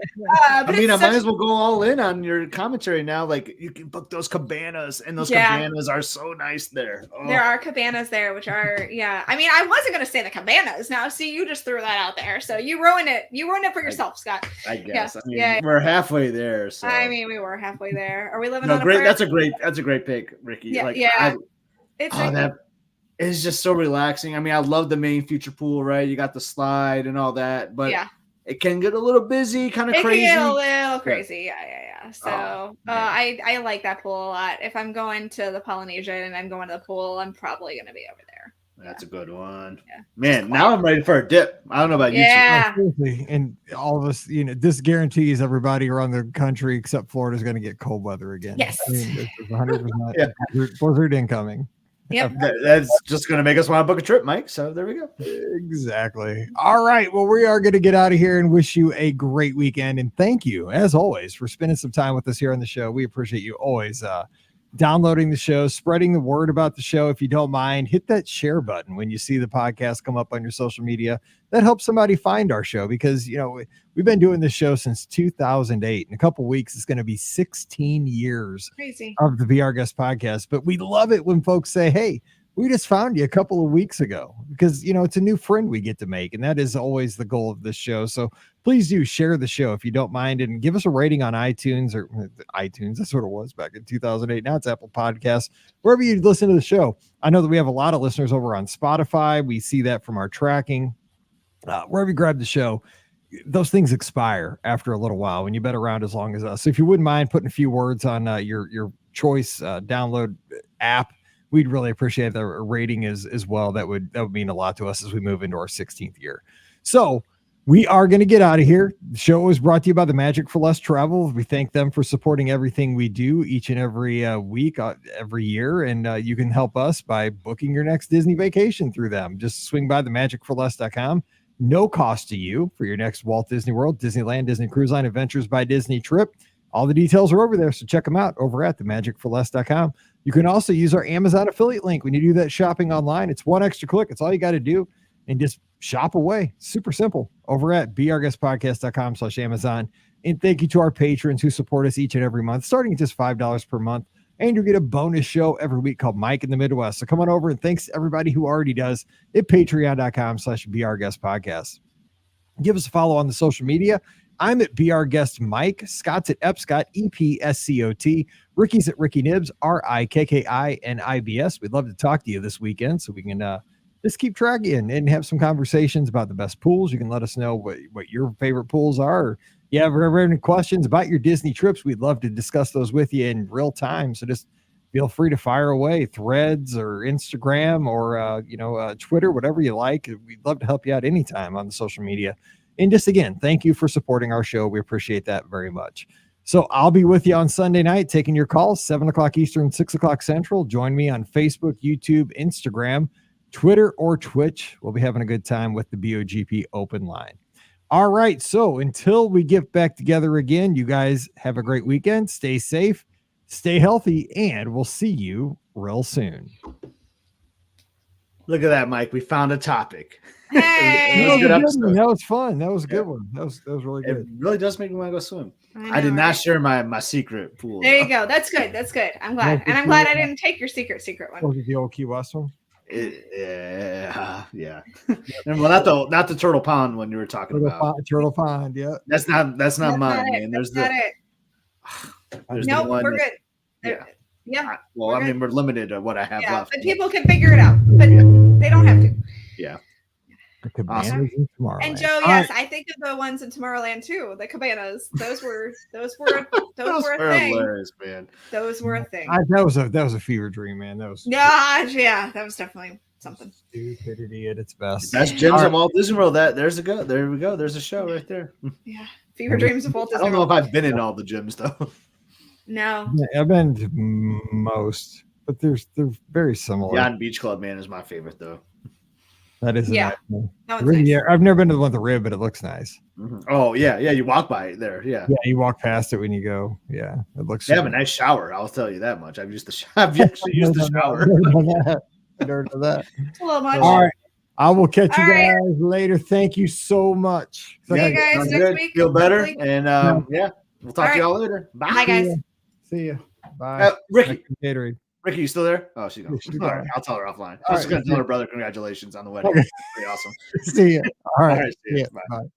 I might as well go all in on your commentary now. Like, you can book those cabanas, and those cabanas are so nice there. Oh. There are cabanas there, which are, I wasn't going to say the cabanas. Now, see, you just threw that out there. So you ruined it. You ruined it for yourself, Scott. I guess. We're halfway there. So. We were halfway there. Are we living on great? That's a great pick, Rikki. Yeah, that is just so relaxing. I love the main feature pool, right? You got the slide and all that, but it can get a little busy, kind of crazy. It can get a little crazy, yeah. So I like that pool a lot. If I'm going to the Polynesian and I'm going to the pool, I'm probably going to be over there. That's a good one. Yeah. Man, now I'm ready for a dip. I don't know about you two. Yeah. And all of us, this guarantees everybody around the country except Florida is going to get cold weather again. Yes. It's 100% blizzard incoming. Yep. That's just going to make us want to book a trip, Mike. So there we go. Exactly. All right. Well, we are going to get out of here and wish you a great weekend. And thank you, as always, for spending some time with us here on the show. We appreciate you always downloading the show, spreading the word about the show. If you don't mind, hit that share button when you see the podcast come up on your social media. That helps somebody find our show because, we've been doing this show since 2008. In a couple of weeks, it's going to be 16 years Crazy. of the Be Our Guest podcast. But we love it when folks say, hey, we just found you a couple of weeks ago because, it's a new friend we get to make. And that is always the goal of this show. So please do share the show if you don't mind and give us a rating on iTunes or iTunes. That's what it was back in 2008. Now it's Apple Podcasts, wherever you listen to the show. I know that we have a lot of listeners over on Spotify. We see that from our tracking. Wherever you grab the show, those things expire after a little while when you've been around as long as us. So if you wouldn't mind putting a few words on your choice download app, we'd really appreciate the rating as well. That would mean a lot to us as we move into our 16th year. So we are going to get out of here. The show is brought to you by the Magic for Less Travel. We thank them for supporting everything we do each and every week, every year. And you can help us by booking your next Disney vacation through them. Just swing by themagicforless.com. No cost to you for your next Walt Disney World, Disneyland, Disney Cruise Line, Adventures by Disney trip. All the details are over there, so check them out over at themagicforless.com. You can also use our Amazon affiliate link when you do that shopping online. It's one extra click. It's all you got to do, and just shop away. Super simple over at beourguestpodcast.com/Amazon. And thank you to our patrons who support us each and every month, starting at just $5 per month. And you'll get a bonus show every week called Mike in the Midwest. So come on over, and thanks to everybody who already does at patreon.com/beourguestpodcast. Give us a follow on the social media. I'm at Be Our Guest Mike. Scott's at Epscott, EPSCOT. Rikki's at Rikki Nibs, RIKKINIBS. We'd love to talk to you this weekend so we can just keep tracking and have some conversations about the best pools. You can let us know what your favorite pools are. Or you have any questions about your Disney trips, we'd love to discuss those with you in real time. So just feel free to fire away Threads or Instagram or Twitter, whatever you like. We'd love to help you out anytime on the social media. And just again, thank you for supporting our show. We appreciate that very much. So I'll be with you on Sunday night, taking your calls, 7:00 Eastern, 6:00 Central. Join me on Facebook, YouTube, Instagram, Twitter, or Twitch. We'll be having a good time with the BOGP open line. All right. So until we get back together again, you guys have a great weekend. Stay safe, stay healthy, and we'll see you real soon. Look at that, Mike. We found a topic. Hey. It was a good episode. That was fun. That was a good one. That was really It good. really does make me want to go swim. I did know, not right? share my secret pool. There you go. That's good. That's good. I'm glad. And I'm glad I didn't take your secret one. Was it the old Key West one? Yeah. And well, not the Turtle Pond one you were talking about. Turtle Pond, yeah. That's not mine, man. That's not it. There's No, the one we're that- good. Yeah. Well, We're I mean, good. we're limited to what I have Yeah, left. but people can figure it out. But they don't have to. Yeah. The cabanas Awesome. in Tomorrowland. And Joe, yes, I think of the ones in Tomorrowland too. The cabanas. Those were Those a are thing. hilarious, man. Those were a thing. That was a fever dream, man. That was Yeah, that was definitely something. stupidity at its best. Best gyms of Walt Disney World. There we go. There's a show right there. Yeah. Fever dreams of Walt I Disney don't know World. if I've been in all the gyms though. No. Yeah, I've been to most, but they're very similar. Yacht Beach Club, man, is my favorite though. That is a Yeah. nice one. That one's nice. Yeah, I've never been to the one with the rib, but it looks nice. Oh yeah, you walk by it there. Yeah, Yeah, you walk past it when you go. Yeah, it looks. they have a nice shower. I'll tell you that much. I've actually used the shower. I never know that. It's a little much. All right, I will catch you All right. guys later. Thank you so much. See you guys Sounds next good. week. Feel better, hopefully. and yeah, we'll talk to y'all later. Bye, Bye, guys. See ya. Bye. Ricky. Gatorade. Ricky, you still there? Oh, she's gone. She's All gone. right, I'll tell her offline. I All was just right. gonna tell her brother congratulations on the wedding. Okay. Pretty awesome. See ya. All right. All right, see ya. Yeah. Bye. Bye.